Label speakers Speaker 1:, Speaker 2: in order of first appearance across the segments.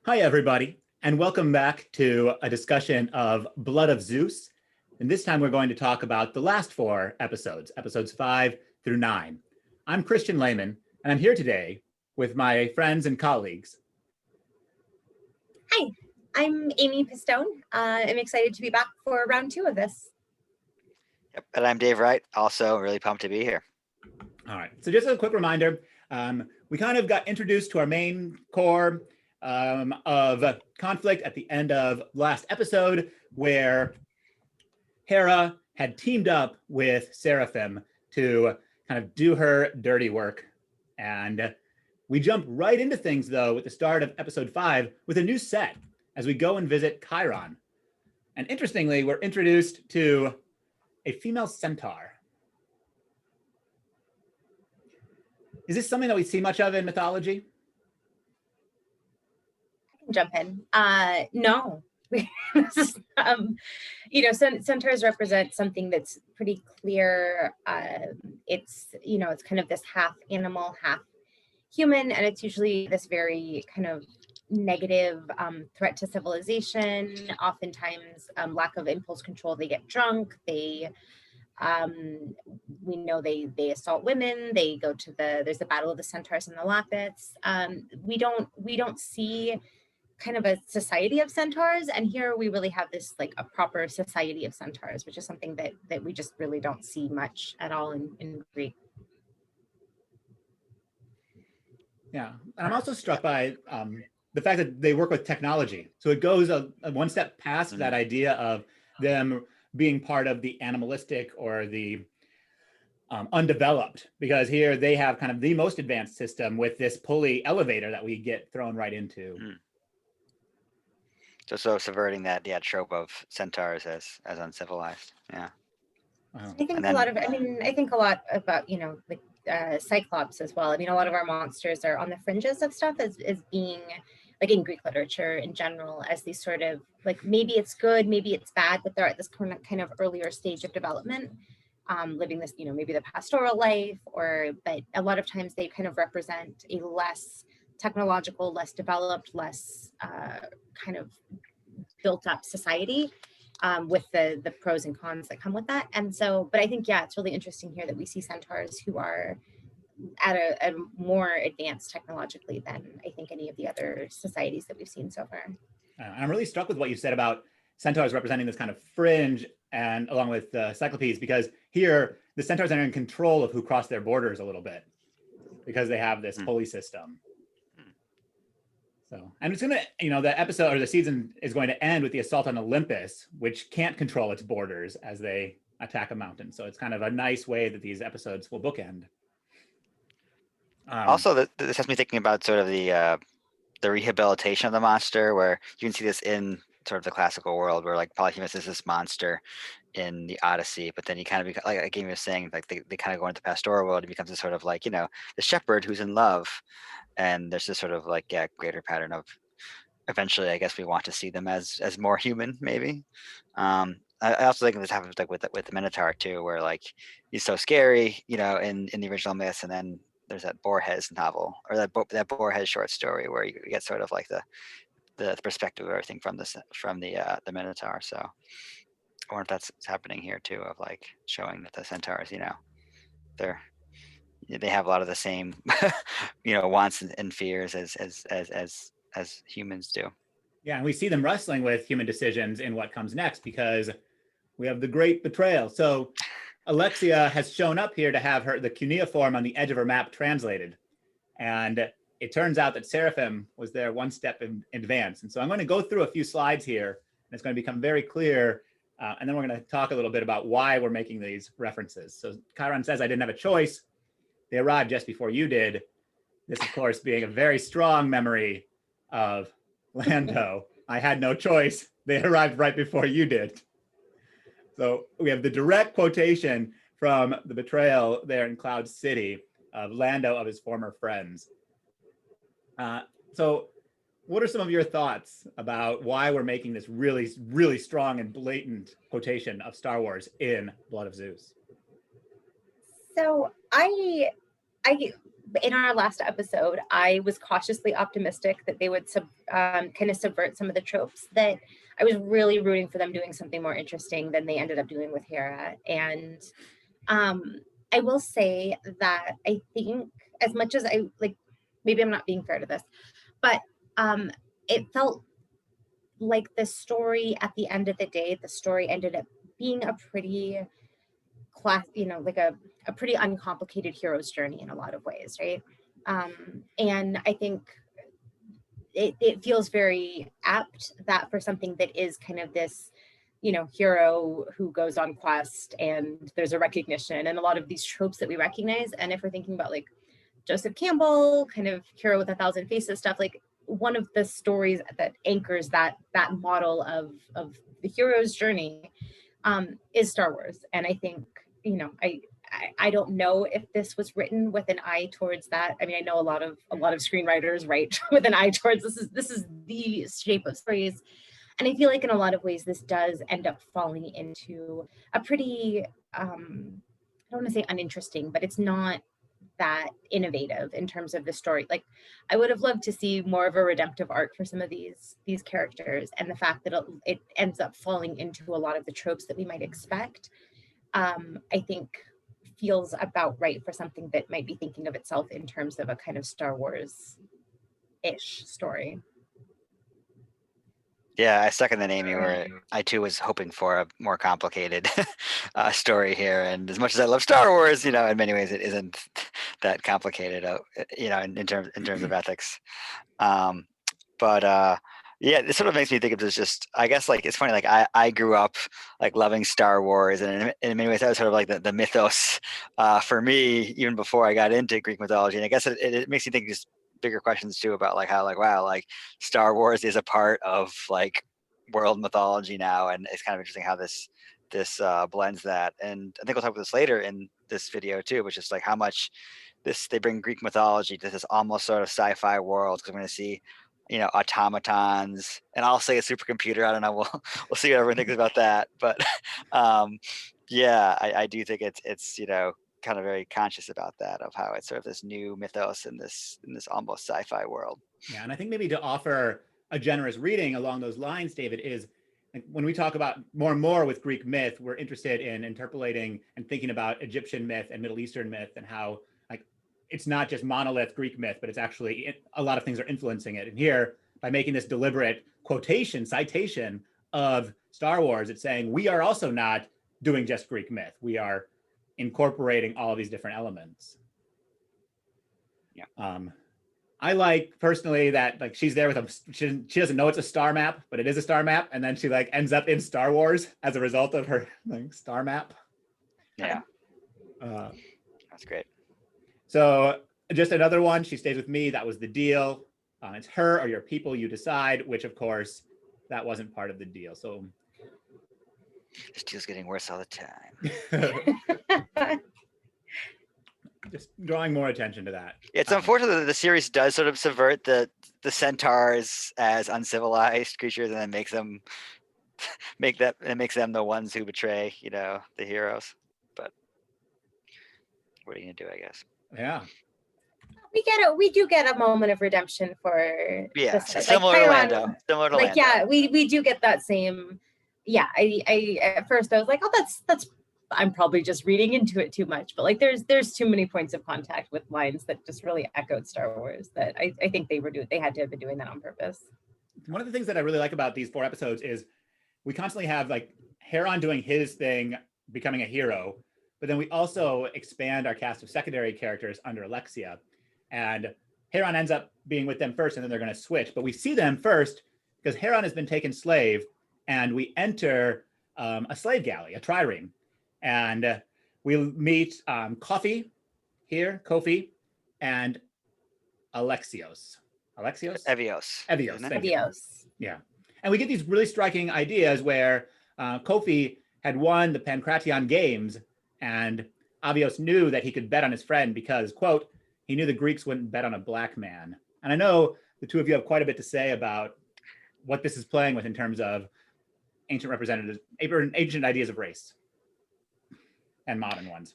Speaker 1: Hi, everybody, and welcome back to a discussion of Blood of Zeus. And this time we're going to talk about the last four episodes, episodes 5 through 9. I'm Christian Lehman, and I'm here today with my friends and colleagues.
Speaker 2: Hi, I'm Amy Pistone. I'm excited to be back for round 2 of this.
Speaker 3: Yep, and I'm Dave Wright, also really pumped to be here.
Speaker 1: All right, so just a quick reminder, we kind of got introduced to our main core of conflict at the end of last episode, where Hera had teamed up with Seraphim to kind of do her dirty work. And we jump right into things, though, with the start of episode 5 with a new set as we go and visit Chiron. And interestingly, we're introduced to a female centaur. Is this something that we see much of in mythology?
Speaker 2: Jump in. No. Centaurs represent something that's pretty clear. It's kind of this half animal, half human, and it's usually this very kind of negative threat to civilization. Oftentimes, lack of impulse control. They get drunk. We know they assault women. They go to there's the battle of the centaurs and the Lapiths. We don't see kind of a society of centaurs, and here we really have this like a proper society of centaurs, which is something that we just really don't see much at all in Greek.
Speaker 1: Yeah, and I'm also struck by the fact that they work with technology. So it goes a one step past that idea of them being part of the animalistic or the undeveloped, because here they have kind of the most advanced system with this pulley elevator that we get thrown right into.
Speaker 3: So subverting that trope of centaurs as uncivilized. Yeah.
Speaker 2: I think I think a lot about Cyclops as well. I mean, a lot of our monsters are on the fringes of stuff as being like in Greek literature in general, as these sort of like, maybe it's good, maybe it's bad, but they're at this kind of earlier stage of development, living this, maybe the pastoral life, but a lot of times they kind of represent a less technological, less developed, less kind of built up society, with the pros and cons that come with that. And so, but I think, it's really interesting here that we see centaurs who are at a more advanced technologically than I think any of the other societies that we've seen so far.
Speaker 1: I'm really struck with what you said about centaurs representing this kind of fringe, and along with Cyclopes, because here the centaurs are in control of who cross their borders a little bit, because they have this pulley system. So, and it's gonna, the episode or the season is going to end with the assault on Olympus, which can't control its borders as they attack a mountain. So it's kind of a nice way that these episodes will bookend.
Speaker 3: Also, this has me thinking about sort of the rehabilitation of the monster, where you can see this in sort of the classical world, where like Polyphemus is this monster in the Odyssey, but then he kind of like Amy was saying, like they kind of go into the pastoral world. He becomes a sort of like the shepherd who's in love, and there's this sort of like greater pattern of eventually, I guess we want to see them as more human, maybe. I also think this happens like with the Minotaur too, where like he's so scary, in the original myths, and then there's that Borges novel, or that Borges short story, where you get sort of like the perspective of everything from the Minotaur. So I wonder if that's happening here too, of like showing that the centaurs, they have a lot of the same wants and fears as humans do.
Speaker 1: Yeah, and we see them wrestling with human decisions in what comes next, because we have the great betrayal. So Alexia has shown up here to have the cuneiform on the edge of her map translated. And it turns out that Seraphim was there one step in advance. And so I'm going to go through a few slides here, and it's going to become very clear. And then we're going to talk a little bit about why we're making these references. So Chiron says, I didn't have a choice. They arrived just before you did. This, of course, being a very strong memory of Lando. I had no choice. They arrived right before you did. So we have the direct quotation from the betrayal there in Cloud City of Lando of his former friends. So what are some of your thoughts about why we're making this really, really strong and blatant quotation of Star Wars in Blood of Zeus?
Speaker 2: So in our last episode, I was cautiously optimistic that they would kind of subvert some of the tropes, that I was really rooting for them doing something more interesting than they ended up doing with Hera. And I will say that I think, as much as I like, maybe I'm not being fair to this, but it felt like the story at the end of the day, the story ended up being a pretty like a pretty uncomplicated hero's journey in a lot of ways, right? And I think it feels very apt that for something that is kind of this, hero who goes on quest and there's a recognition and a lot of these tropes that we recognize. And if we're thinking about like Joseph Campbell, kind of hero with a thousand faces stuff, like one of the stories that anchors that model of the hero's journey is Star Wars. And I think, I don't know if this was written with an eye towards that. I mean, I know a lot of screenwriters write with an eye towards this is the shape of stories. And I feel like in a lot of ways, this does end up falling into a pretty, I don't want to say uninteresting, but it's not that innovative in terms of the story. Like, I would have loved to see more of a redemptive arc for some of these characters, and the fact that it ends up falling into a lot of the tropes that we might expect, I think feels about right for something that might be thinking of itself in terms of a kind of Star Wars-ish story.
Speaker 3: Yeah, I second that, Amy, where I too was hoping for a more complicated story here. And as much as I love Star Wars, in many ways it isn't that complicated, in terms of ethics. Yeah, this sort of makes me think of this just, I guess, like, it's funny, like I grew up like loving Star Wars, and in many ways that was sort of like the mythos for me, even before I got into Greek mythology. And I guess it makes you think just bigger questions too about like how, like, wow, like Star Wars is a part of like world mythology now, and it's kind of interesting how this blends that. And I think we'll talk about this later in this video too, which is like how much they bring Greek mythology to this almost sort of sci-fi world, because we're going to see automatons, and I'll say a supercomputer. I don't know, we'll see what everyone thinks about that, but yeah, I do think it's kind of very conscious about that, of how it's sort of this new mythos in this almost sci-fi world.
Speaker 1: Yeah, and I think maybe to offer a generous reading along those lines, David, is like when we talk about more and more with Greek myth, we're interested in interpolating and thinking about Egyptian myth and Middle Eastern myth, and how like it's not just monolith Greek myth, but it's actually a lot of things are influencing it. And here, by making this deliberate citation of Star Wars, it's saying we are also not doing just Greek myth. We are incorporating all of these different elements.
Speaker 3: Yeah.
Speaker 1: I like personally that like she's there with she doesn't know it's a star map, but it is a star map, and then she like ends up in Star Wars as a result of her like star map.
Speaker 3: Yeah. That's great.
Speaker 1: So just another one, she stays with me. That was the deal. It's her or your people, you decide, which of course that wasn't part of the deal. So
Speaker 3: this deal's getting worse all the time.
Speaker 1: Just drawing more attention to that.
Speaker 3: It's unfortunate that the series does sort of subvert the centaurs as uncivilized creatures, and then makes them the ones who betray, the heroes. But what are you gonna do, I guess?
Speaker 1: Yeah.
Speaker 2: We do get a moment of redemption for
Speaker 3: similar to Lando. Similar to Lando.
Speaker 2: Yeah, we do get that same. Yeah, I at first I was like, oh, that's I'm probably just reading into it too much, but like there's too many points of contact with lines that just really echoed Star Wars that I think they had to have been doing that on purpose.
Speaker 1: One of the things that I really like about these 4 episodes is we constantly have like Heron doing his thing, becoming a hero, but then we also expand our cast of secondary characters under Alexia, and Heron ends up being with them first, and then they're going to switch, but we see them first because Heron has been taken slave, and we enter a slave galley, a trireme. And we'll meet Kofi here, and Evios. Yeah. And we get these really striking ideas where Kofi had won the Pancration Games, and Avios knew that he could bet on his friend because, quote, he knew the Greeks wouldn't bet on a black man. And I know the two of you have quite a bit to say about what this is playing with in terms of ancient ideas of race. And modern ones.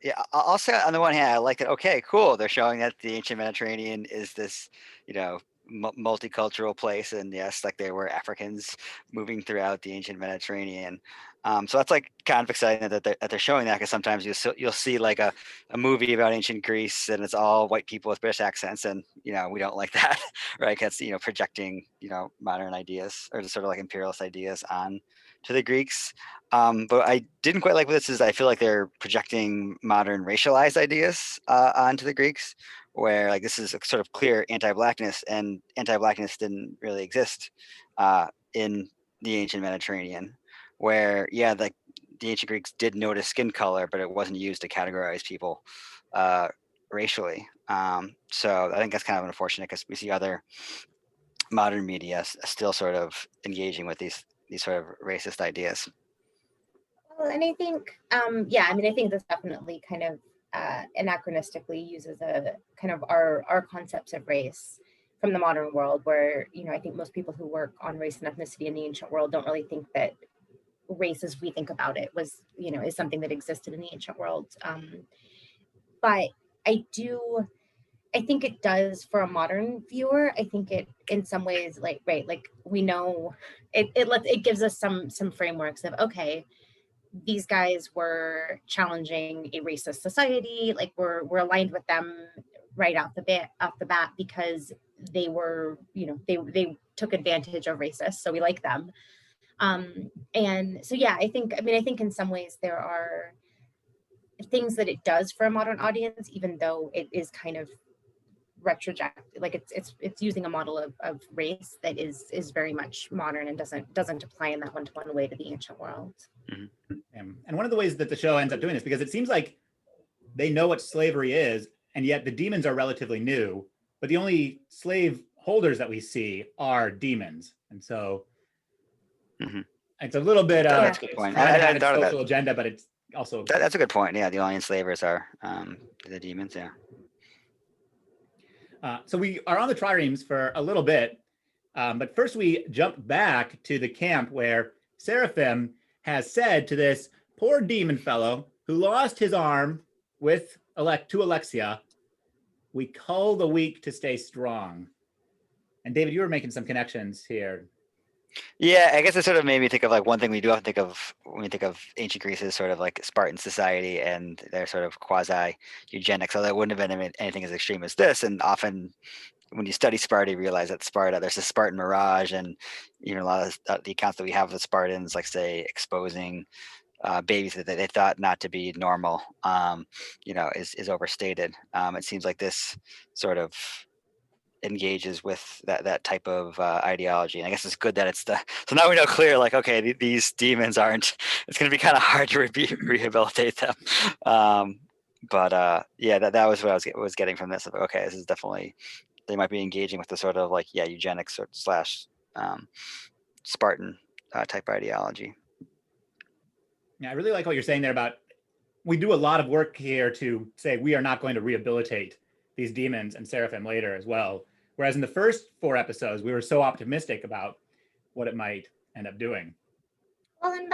Speaker 3: Yeah, I'll say on the one hand, I like that. Okay, cool. They're showing that the ancient Mediterranean is this, you know, multicultural place, and yes, like there were Africans moving throughout the ancient Mediterranean. So that's like kind of exciting that they're showing that, because sometimes you'll see like a movie about ancient Greece and it's all white people with British accents, and we don't like that, right? Because projecting modern ideas or sort of like imperialist ideas on to the Greeks. But I didn't quite like what this is. I feel like they're projecting modern racialized ideas onto the Greeks, where like this is a sort of clear anti-blackness, and anti-blackness didn't really exist in the ancient Mediterranean, where like the ancient Greeks did notice skin color, but it wasn't used to categorize people racially. So I think that's kind of unfortunate, because we see other modern media still sort of engaging with these sort of racist ideas.
Speaker 2: Well, and I think, I think this definitely kind of anachronistically uses a kind of our concepts of race from the modern world, where, I think most people who work on race and ethnicity in the ancient world don't really think that race as we think about it was, is something that existed in the ancient world. But I think it does for a modern viewer. I think it, in some ways, like we know it gives us some frameworks of, okay, these guys were challenging a racist society. Like we're aligned with them right off the bat because they were, they took advantage of racists, so we like them. And so I think in some ways there are things that it does for a modern audience, even though it is kind of retroject, like it's using a model of race that is very much modern and doesn't apply in that one-to-one way to the ancient world.
Speaker 1: Mm-hmm. And one of the ways that the show ends up doing this, because it seems like they know what slavery is, and yet the demons are relatively new, but the only slave holders that we see are demons, and so it's a little bit
Speaker 3: that's a good point.
Speaker 1: I have a social agenda, but it's also
Speaker 3: that's a good point. Yeah, the only enslavers are the demons. Yeah.
Speaker 1: So we are on the triremes for a little bit, but first we jump back to the camp where Seraphim has said to this poor demon fellow who lost his arm to Alexia, "We cull the weak to stay strong." And David, you were making some connections here.
Speaker 3: Yeah, I guess it sort of made me think of like one thing we do often think of when we think of ancient Greece is sort of like Spartan society and their sort of quasi eugenics. Although it wouldn't have been anything as extreme as this. And often when you study Sparta, you realize that Sparta, there's a Spartan mirage, and a lot of the accounts that we have of the Spartans, like say exposing babies that they thought not to be normal, is overstated. It seems like this sort of engages with that type of ideology, and I guess it's good that it's so now we know clear, like, okay, these demons aren't, it's going to be kind of hard to rehabilitate them. But that was what I was getting from this. Okay, this is definitely, they might be engaging with the sort of like eugenics slash Spartan type ideology.
Speaker 1: Yeah, I really like what you're saying there about, we do a lot of work here to say we are not going to rehabilitate these demons and Seraphim later as well. Whereas in the first 4 episodes, we were so optimistic about what it might end up doing.
Speaker 2: Well, and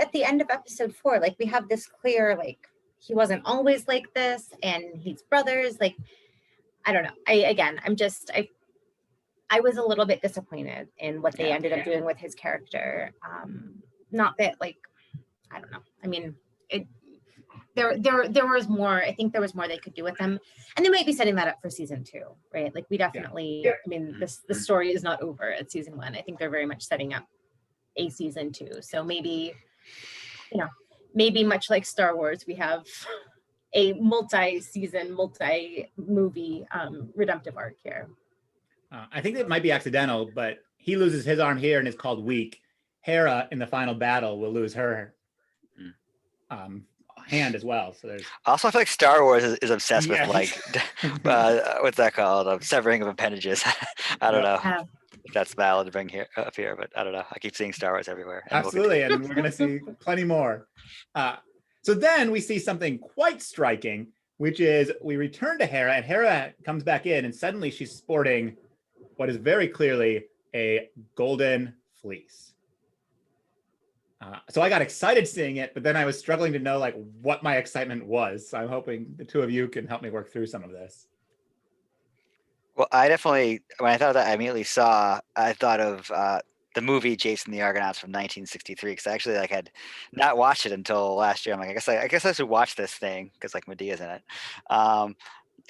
Speaker 2: at the end of episode 4, like we have this clear, like, he wasn't always like this, and he's brothers. Like, I don't know. I was a little bit disappointed in what they ended up doing with his character. Not that, like, I don't know. I mean, there was more. I think there was more they could do with them, and they might be setting that up for season 2, right? Like, we definitely. Yeah. I mean, the story is not over at season 1. I think they're very much setting up a season 2. So maybe, maybe much like Star Wars, we have a multi-season, multi-movie redemptive arc here.
Speaker 1: I think that might be accidental, but he loses his arm here and is called weak. Hera in the final battle will lose her hand as well. So there's
Speaker 3: also, I feel like Star Wars is obsessed with like what's that called? Severing of appendages. I don't know if that's valid to bring up here, but I don't know. I keep seeing Star Wars everywhere.
Speaker 1: Absolutely, and we're going to see plenty more. So then we see something quite striking, which is we return to Hera, and Hera comes back in, and suddenly she's sporting what is very clearly a golden fleece. So I got excited seeing it, but then I was struggling to know like what my excitement was. So I'm hoping the two of you can help me work through some of this.
Speaker 3: Well, I definitely, when I thought of that, I thought of the movie Jason the Argonauts from 1963, because I actually like had not watched it until last year. I'm like, I guess I should watch this thing because like Medea's in it.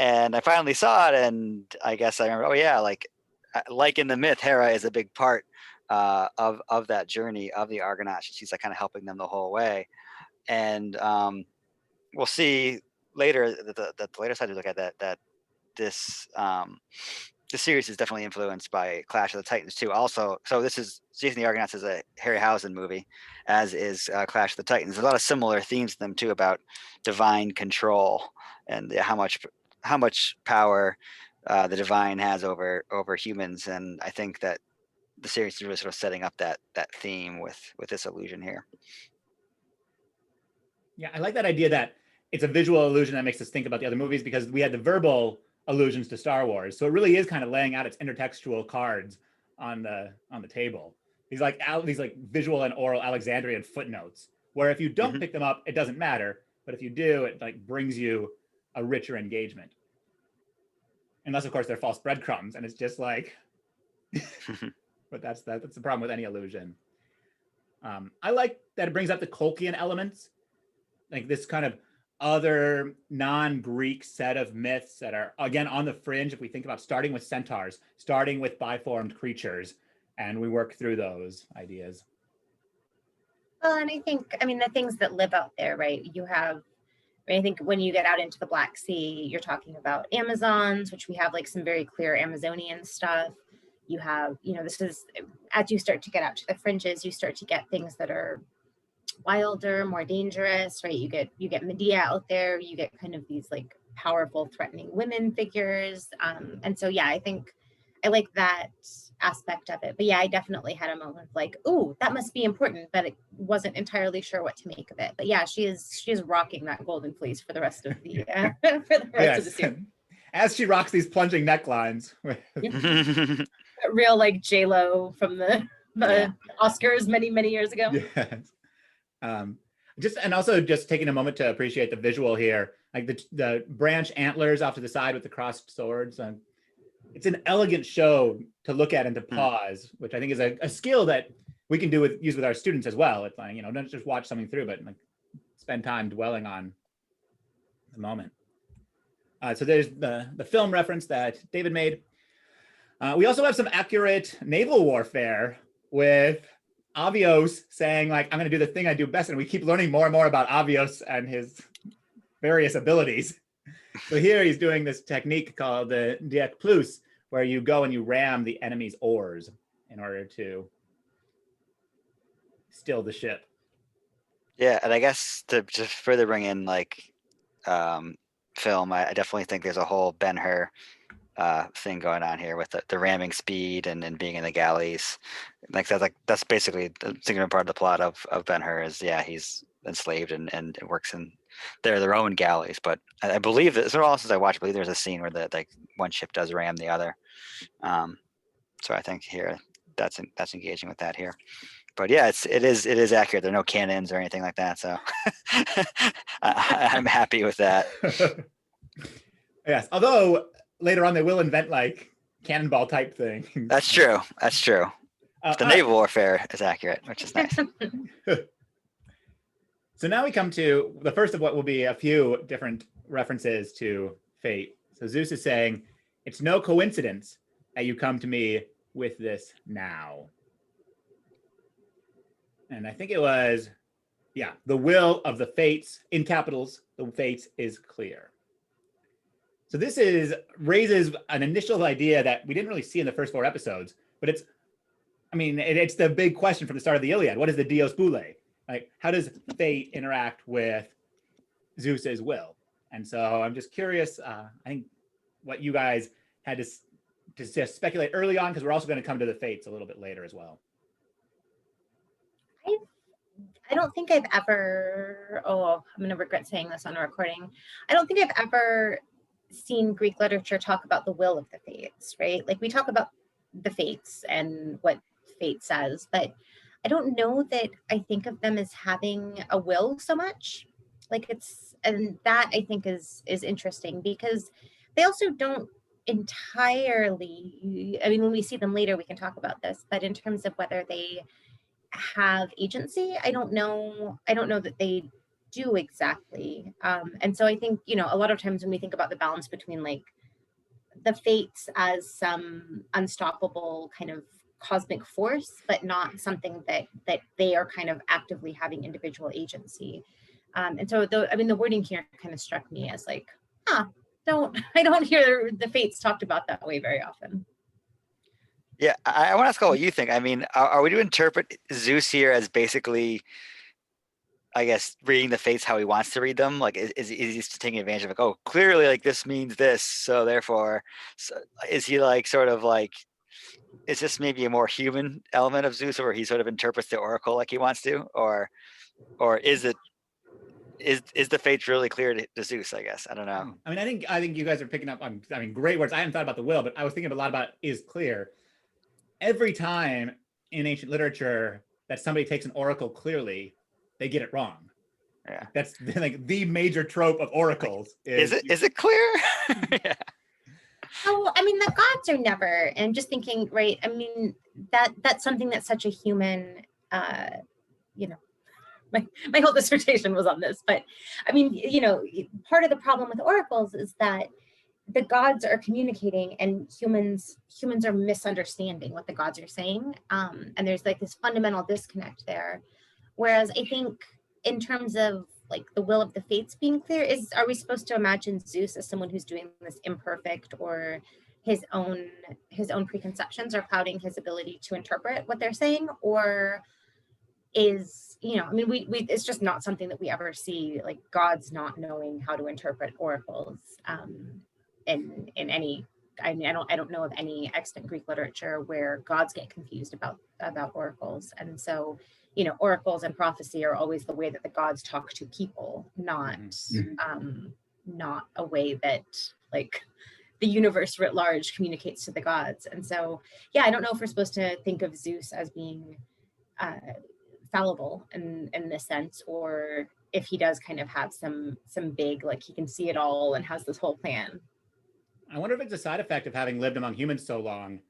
Speaker 3: And I finally saw it, and I guess I remember, oh yeah, like in the myth, Hera is a big part of that journey of the Argonauts. She's like kind of helping them the whole way, and we'll see later that the later side we look at that this the series is definitely influenced by Clash of the Titans too. Also, so this is Jason the Argonauts is a Harryhausen movie, as is Clash of the Titans. There's a lot of similar themes to them too about divine control and how much power the divine has over humans. And I think that the series is really sort of setting up that theme with this illusion here.
Speaker 1: Yeah, I like that idea that it's a visual illusion that makes us think about the other movies, because we had the verbal allusions to Star Wars. So it really is kind of laying out its intertextual cards on the table. These like visual and oral Alexandrian footnotes, where if you don't pick them up, it doesn't matter. But if you do, it like brings you a richer engagement. Unless of course they're false breadcrumbs, and it's just like, but that's the problem with any illusion. I like that it brings up the Tolkien elements, like this kind of other non-Greek set of myths that are again on the fringe. If we think about starting with centaurs, starting with biformed creatures, and we work through those ideas.
Speaker 2: Well, and I mean, the things that live out there, right? I think when you get out into the Black Sea, you're talking about Amazons, which we have like some very clear Amazonian stuff. You have, this is, as you start to get out to the fringes, you start to get things that are wilder, more dangerous, right? You get Medea out there, you get kind of these like powerful, threatening women figures. And so, yeah, I think I like that aspect of it. But yeah, I definitely had a moment of like, ooh, that must be important, but it wasn't entirely sure what to make of it. But yeah, she is rocking that golden fleece for the rest of the of the series.
Speaker 1: As she rocks these plunging necklines.
Speaker 2: Real like J-Lo from the Oscars many years ago.
Speaker 1: Yes. And also just taking a moment to appreciate the visual here, like the branch antlers off to the side with the crossed swords. It's an elegant show to look at and to pause, which I think is a skill that we can use with our students as well. It's like, don't just watch something through, but like spend time dwelling on the moment. So there's the film reference that David made. We also have some accurate naval warfare with Avios saying like, I'm going to do the thing I do best. And we keep learning more and more about Avios and his various abilities. So here he's doing this technique called the Diek Plus, where you go and you ram the enemy's oars in order to still the ship.
Speaker 3: Yeah, and I guess to just further bring in like film, I definitely think there's a whole Ben-Hur thing going on here with the ramming speed and being in the galleys. That's basically the singular part of the plot of Ben-Hur is he's enslaved and works in their own galleys. But I believe that so all since I watched, I believe there's a scene where the like one ship does ram the other. So I think here that's engaging with that here. But yeah, it is accurate. There are no cannons or anything like that. So I'm happy with that.
Speaker 1: Yes, although later on they will invent like cannonball type things.
Speaker 3: That's true. The naval warfare is accurate, which is nice.
Speaker 1: So now we come to the first of what will be a few different references to fate. So Zeus is saying, it's no coincidence that you come to me with this now. And I think it was, the will of the fates, in capitals, the fates is clear. So this raises an initial idea that we didn't really see in the first 4 episodes, but it's the big question from the start of the Iliad. What is the Dios Boule? Like, how does fate interact with Zeus's will? And so I'm just curious, I think what you guys had to speculate early on, because we're also going to come to the fates a little bit later as well.
Speaker 2: I don't think I've ever, I'm going to regret saying this on a recording. I don't think I've ever seen Greek literature talk about the will of the fates, right? Like we talk about the fates and what fate says, but I don't know that I think of them as having a will so much. Like and that I think is interesting because they also don't entirely, I mean, when we see them later, we can talk about this, but in terms of whether they have agency, I don't know that they do exactly. And so I think, a lot of times when we think about the balance between like the fates as some unstoppable kind of cosmic force, but not something that they are kind of actively having individual agency. And so the wording here kind of struck me as like, I don't hear the fates talked about that way very often.
Speaker 3: Yeah, I want to ask what you think. I mean, are we to interpret Zeus here as basically, I guess, reading the fates how he wants to read them? Like, is he just taking advantage of like, oh, clearly, like this means this, so therefore, is he like sort of like, is this maybe a more human element of Zeus, where he sort of interprets the oracle like he wants to, or is it is the fates really clear to Zeus? I guess I don't know.
Speaker 1: I mean, I think you guys are picking up on, I mean, great words. I hadn't thought about the will, but I was thinking a lot about is clear. Every time in ancient literature that somebody takes an oracle clearly, they get it wrong.
Speaker 3: Yeah,
Speaker 1: that's like the major trope of oracles.
Speaker 3: Is it clear? Yeah.
Speaker 2: Oh, I mean, the gods are never, and I'm just thinking, right? I mean, that's something that's such a human, my whole dissertation was on this, but I mean, part of the problem with oracles is that the gods are communicating and humans are misunderstanding what the gods are saying. And there's like this fundamental disconnect there. Whereas I think in terms of like the will of the fates being clear, are we supposed to imagine Zeus as someone who's doing this imperfect, or his own preconceptions are clouding his ability to interpret what they're saying? Or is, I mean, we it's just not something that we ever see, like gods not knowing how to interpret oracles in any, I mean, I don't know of any extant Greek literature where gods get confused about oracles. And so, oracles and prophecy are always the way that the gods talk to people, not not a way that like the universe writ large communicates to the gods. And so, yeah, I don't know if we're supposed to think of Zeus as being fallible in this sense, or if he does kind of have some big, like he can see it all and has this whole plan.
Speaker 1: I wonder if it's a side effect of having lived among humans so long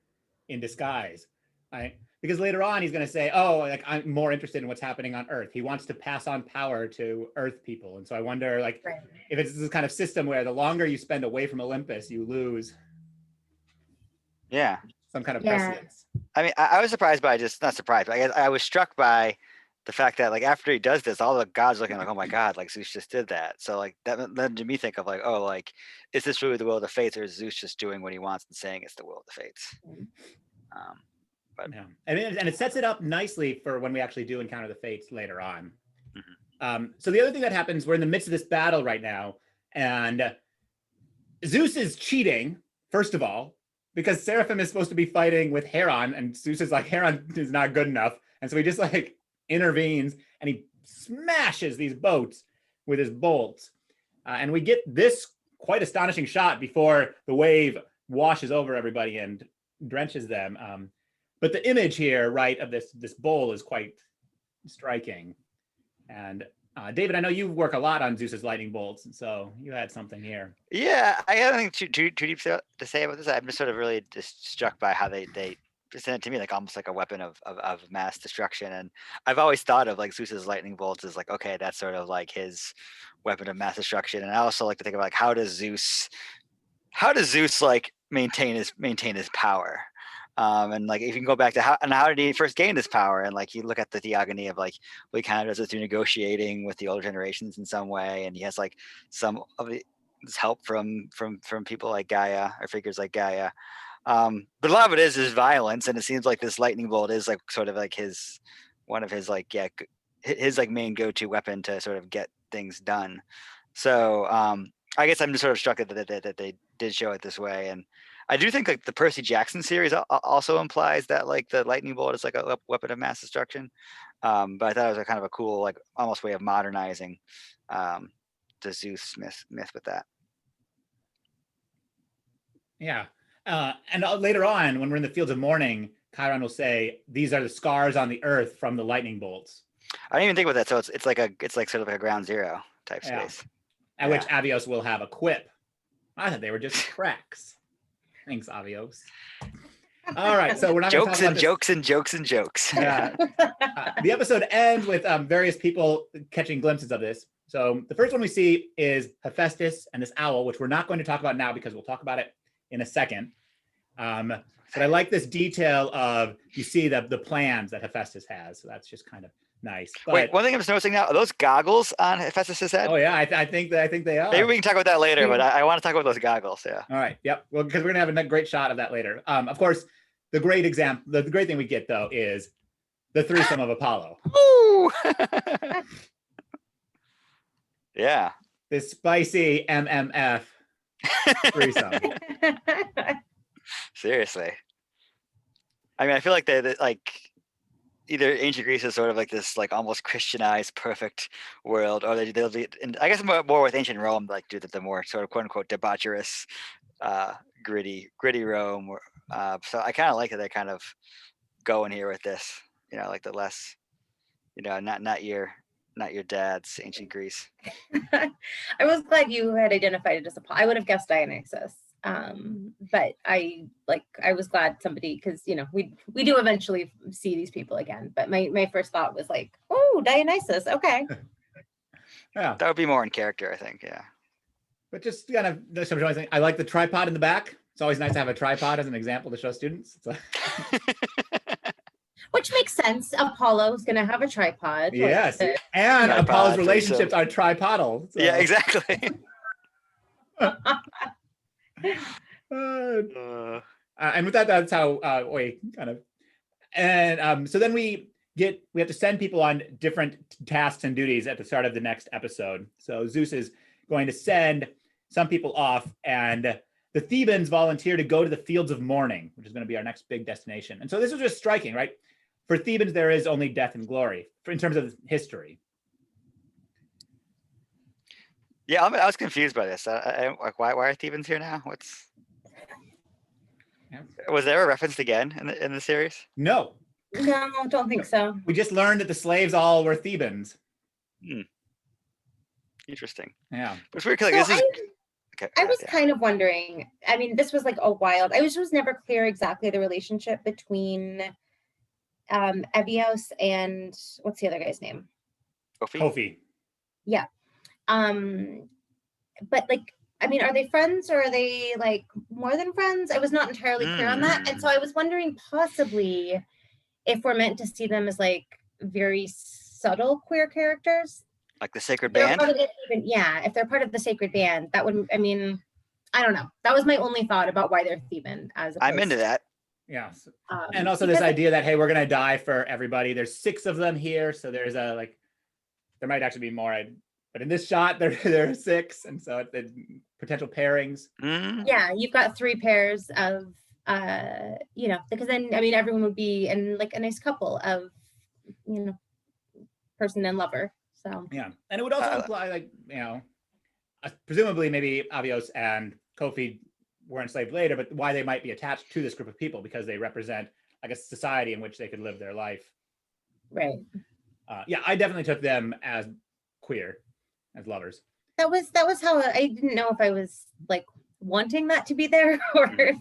Speaker 1: in disguise, right? Because later on he's going to say, oh, like I'm more interested in what's happening on Earth. He wants to pass on power to Earth people. And so I wonder, like, right, if it's this kind of system where the longer you spend away from Olympus, you lose some kind of precedence.
Speaker 3: I mean, I was surprised by, just not surprised, but I guess I was struck by the fact that like after he does this, all the gods looking like, oh my God, like Zeus just did that. So like that led to me think of like, oh, like, is this really the will of the fates, or is Zeus just doing what he wants and saying it's the will of the fates? But
Speaker 1: yeah, and it sets it up nicely for when we actually do encounter the fates later on. So the other thing that happens, we're in the midst of this battle right now, and Zeus is cheating, first of all, because Seraphim is supposed to be fighting with Hera, and Zeus is like, Hera is not good enough. And so he just like intervenes and he smashes these boats with his bolts. And we get this quite astonishing shot before the wave washes over everybody and drenches them. But the image here, right, of this bowl is quite striking. And David, I know you work a lot on Zeus's lightning bolts, and so you had something here.
Speaker 3: Yeah, I have nothing too deep to say about this. I'm just sort of really just struck by how they present it to me like almost like a weapon of mass destruction. And I've always thought of like Zeus's lightning bolts as like, okay, that's sort of like his weapon of mass destruction. And I also like to think about like how does Zeus like maintain his power? And like if you can go back to how did he first gain this power, and like you look at the theogony of like, well, he kind of does it through negotiating with the older generations in some way, and he has like some of this help from people like Gaia, or figures like Gaia. But a lot of it is violence, and it seems like this lightning bolt is like sort of like his main go-to weapon to sort of get things done. So I guess I'm just sort of struck that they did show it this way. And I do think like the Percy Jackson series also implies that like the lightning bolt is like a weapon of mass destruction. But I thought it was a kind of a cool, like almost way of modernizing the Zeus myth with that.
Speaker 1: Yeah. And later on, when we're in the Fields of Mourning, Chiron will say, these are the scars on the earth from the lightning bolts.
Speaker 3: I didn't even think about that. So it's like sort of like a ground zero type
Speaker 1: Yeah.
Speaker 3: space.
Speaker 1: At which Avios will have a quip. I thought they were just cracks. Thanks, Avios. All right, so we're not going to talk about
Speaker 3: jokes.
Speaker 1: Yeah. The episode ends with various people catching glimpses of this. So the first one we see is Hephaestus and this owl, which we're not going to talk about now because we'll talk about it in a second. But I like this detail of, you see the plans that Hephaestus has. So that's just kind of nice. But,
Speaker 3: wait, one thing I'm just noticing now, are those goggles on Hephaestus' head?
Speaker 1: Oh yeah, I think they are.
Speaker 3: Maybe we can talk about that later, but I want to talk about those goggles. Yeah.
Speaker 1: All right. Yep. Well, because we're gonna have a great shot of that later. Of course, the great thing we get though is the threesome of Apollo.
Speaker 3: Ooh. Yeah.
Speaker 1: This spicy MMF threesome.
Speaker 3: Seriously. I mean, I feel like they like either ancient Greece is sort of like this like almost Christianized perfect world, or they'll be, and I guess more with ancient Rome, like do the more sort of quote unquote debaucherous, gritty Rome. So I kind of like that they're kind of going here with this, like the less, not your dad's ancient Greece.
Speaker 2: I was glad you had identified it as I would have guessed Dionysus. But I was glad somebody, because we do eventually see these people again, but my first thought was like, oh, Dionysus, okay.
Speaker 1: Yeah,
Speaker 3: that would be more in character, I think. Yeah,
Speaker 1: but just kind of I like the tripod in the back. It's always nice to have a tripod as an example to show students.
Speaker 2: Which makes sense. Apollo's gonna have a tripod.
Speaker 1: Yes, and
Speaker 3: tripod,
Speaker 1: Apollo's relationships are tripodal. So.
Speaker 3: Yeah, exactly.
Speaker 1: And with that, that's how we kind of, and so then we have to send people on different tasks and duties at the start of the next episode. So Zeus is going to send some people off, and the Thebans volunteer to go to the fields of mourning, which is going to be our next big destination. And so this was just striking, right? For Thebans, there is only death and glory in terms of history.
Speaker 3: Yeah, I was confused by this. Why are Thebans here now? Was there a reference again in the series?
Speaker 1: No,
Speaker 2: don't think so.
Speaker 1: We just learned that the slaves all were Thebans.
Speaker 3: Interesting.
Speaker 1: Yeah,
Speaker 3: but it's weird. Like, this is. Okay,
Speaker 2: I was kind of wondering. I mean, this was like a wild. I was never clear exactly the relationship between Ebios and what's the other guy's name?
Speaker 1: Kofi.
Speaker 2: Yeah. But like, I mean, are they friends or are they like more than friends? I was not entirely clear on that. And so I was wondering possibly if we're meant to see them as like very subtle queer characters.
Speaker 3: Like the sacred band?
Speaker 2: If they're part of the sacred band, that would, I mean, I don't know. That was my only thought about why they're Theban.
Speaker 3: I'm into that.
Speaker 1: Yeah. And also this idea that, hey, we're going to die for everybody. There's 6 of them here. So there's there might actually be more. But in this shot, there are 6. And so it's potential pairings.
Speaker 2: Yeah, you've got 3 pairs of, because then, I mean, everyone would be in like a nice couple of, person and lover. So
Speaker 1: yeah, and it would also imply presumably maybe Avios and Kofi were enslaved later, but why they might be attached to this group of people because they represent like a society in which they could live their life.
Speaker 2: Right.
Speaker 1: Yeah, I definitely took them as queer, as lovers.
Speaker 2: That was how I didn't know if I was like wanting that to be there or if,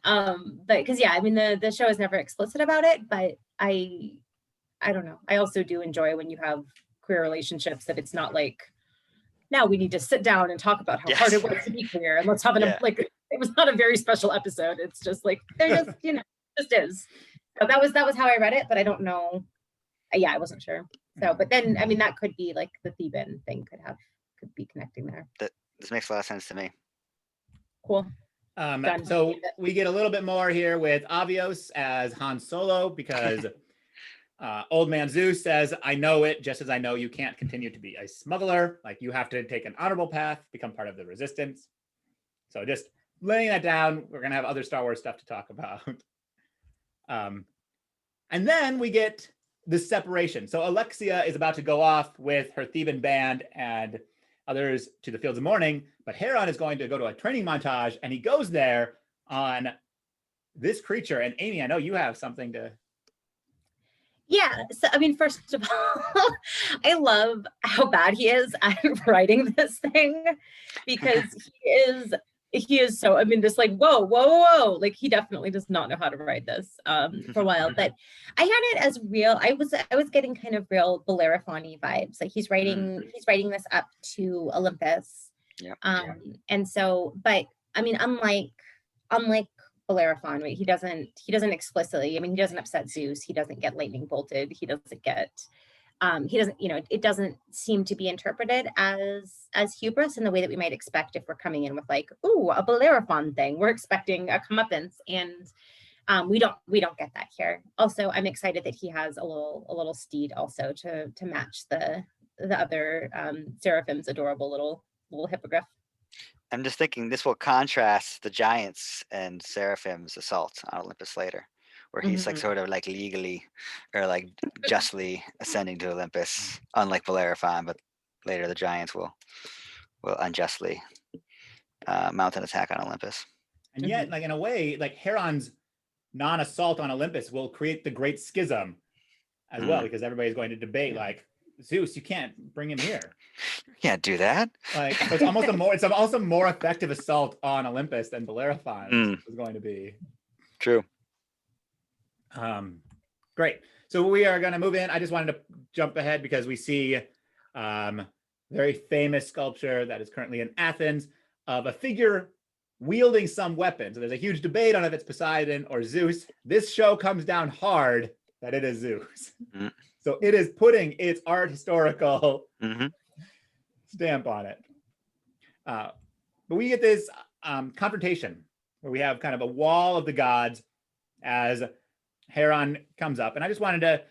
Speaker 2: but because I mean the show is never explicit about it, but I don't know. I also do enjoy when you have queer relationships that it's not like now we need to sit down and talk about how hard it was to be queer and let's have it was not a very special episode. It's just like they're just just is. So that was how I read it, but I don't know. I wasn't sure. So but then I mean that could be like the Theban thing could be connecting there.
Speaker 3: This makes a lot of sense to me.
Speaker 2: Cool.
Speaker 1: So we get a little bit more here with Avios as Han Solo because old man Zeus says, I know it, just as I know you can't continue to be a smuggler. Like you have to take an honorable path, become part of the resistance. So just laying that down, we're going to have other Star Wars stuff to talk about. And then we get this separation. So Alexia is about to go off with her Theban band and others to the fields of mourning, but Hera is going to go to a training montage, and he goes there on this creature. And Amy, I know you have something to.
Speaker 2: Yeah, so I mean, first of all, I love how bad he is at writing this thing, because he is so, I mean, just like, whoa, whoa, whoa, like he definitely does not know how to write this for a while. But I had it as real, I was getting kind of real Bellerophon-y vibes. Like he's writing this up to Olympus. And so, but I mean, unlike Bellerophon, right? He doesn't explicitly, I mean, he doesn't upset Zeus, he doesn't get lightning bolted, he doesn't get he doesn't, you know, it doesn't seem to be interpreted as hubris in the way that we might expect if we're coming in with like, ooh, a Bellerophon thing. We're expecting a comeuppance, and we don't get that here. Also, I'm excited that he has a little steed also to match the other Seraphim's adorable little hippogriff.
Speaker 3: I'm just thinking this will contrast the giants and Seraphim's assault on Olympus later, where he's like sort of like legally or like justly ascending to Olympus, unlike Bellerophon, but later the giants will unjustly mount an attack on Olympus.
Speaker 1: And yet, like in a way, like Heron's non-assault on Olympus will create the great schism as well, because everybody's going to debate like, Zeus, you can't bring him here.
Speaker 3: You can't do that.
Speaker 1: Like, so it's also more effective assault on Olympus than Bellerophon is going to be.
Speaker 3: True.
Speaker 1: Great. So we are going to move in. I just wanted to jump ahead because we see very famous sculpture that is currently in Athens of a figure wielding some weapon. So there's a huge debate on if it's Poseidon or Zeus. This show comes down hard that it is Zeus. So it is putting its art historical stamp on it. But we get this confrontation where we have kind of a wall of the gods as Heron comes up. And I just wanted to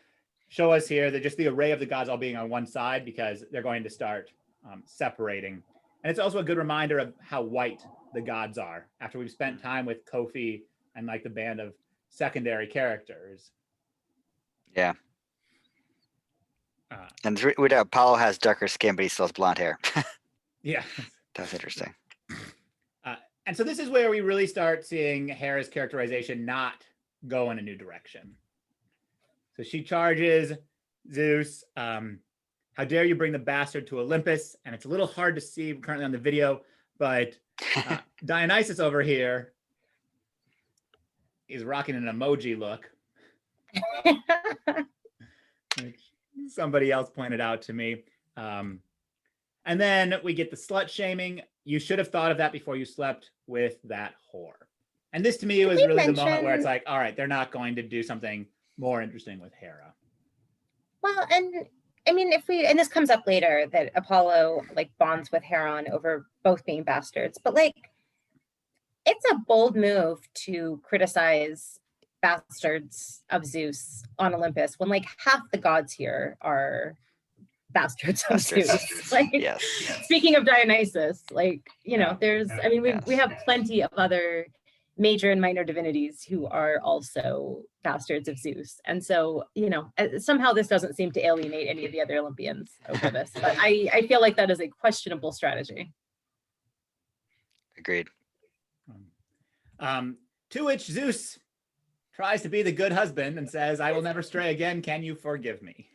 Speaker 1: show us here that just the array of the gods all being on one side, because they're going to start separating. And it's also a good reminder of how white the gods are after we've spent time with Kofi and like the band of secondary characters.
Speaker 3: Yeah. And Apollo has darker skin, but he still has blonde hair.
Speaker 1: Yeah.
Speaker 3: That's interesting.
Speaker 1: And so this is where we really start seeing Hera's characterization not go in a new direction. So she charges Zeus. How dare you bring the bastard to Olympus? And it's a little hard to see currently on the video, but Dionysus over here is rocking an emoji look. Which somebody else pointed out to me. And then we get the slut shaming. You should have thought of that before you slept with that whore. And this to me was really the moment where it's like, all right, they're not going to do something more interesting with Hera.
Speaker 2: Well, and I mean, and this comes up later that Apollo like bonds with Heron over both being bastards, but like, it's a bold move to criticize bastards of Zeus on Olympus when like half the gods here are bastards of Zeus. Like,
Speaker 3: yes.
Speaker 2: Speaking of Dionysus, like, you know, there's, I mean, we have plenty of other major and minor divinities who are also bastards of Zeus. And so, you know, somehow this doesn't seem to alienate any of the other Olympians over this, but I feel like that is a questionable strategy.
Speaker 3: Agreed.
Speaker 1: To which Zeus tries to be the good husband and says, I will never stray again. Can you forgive me?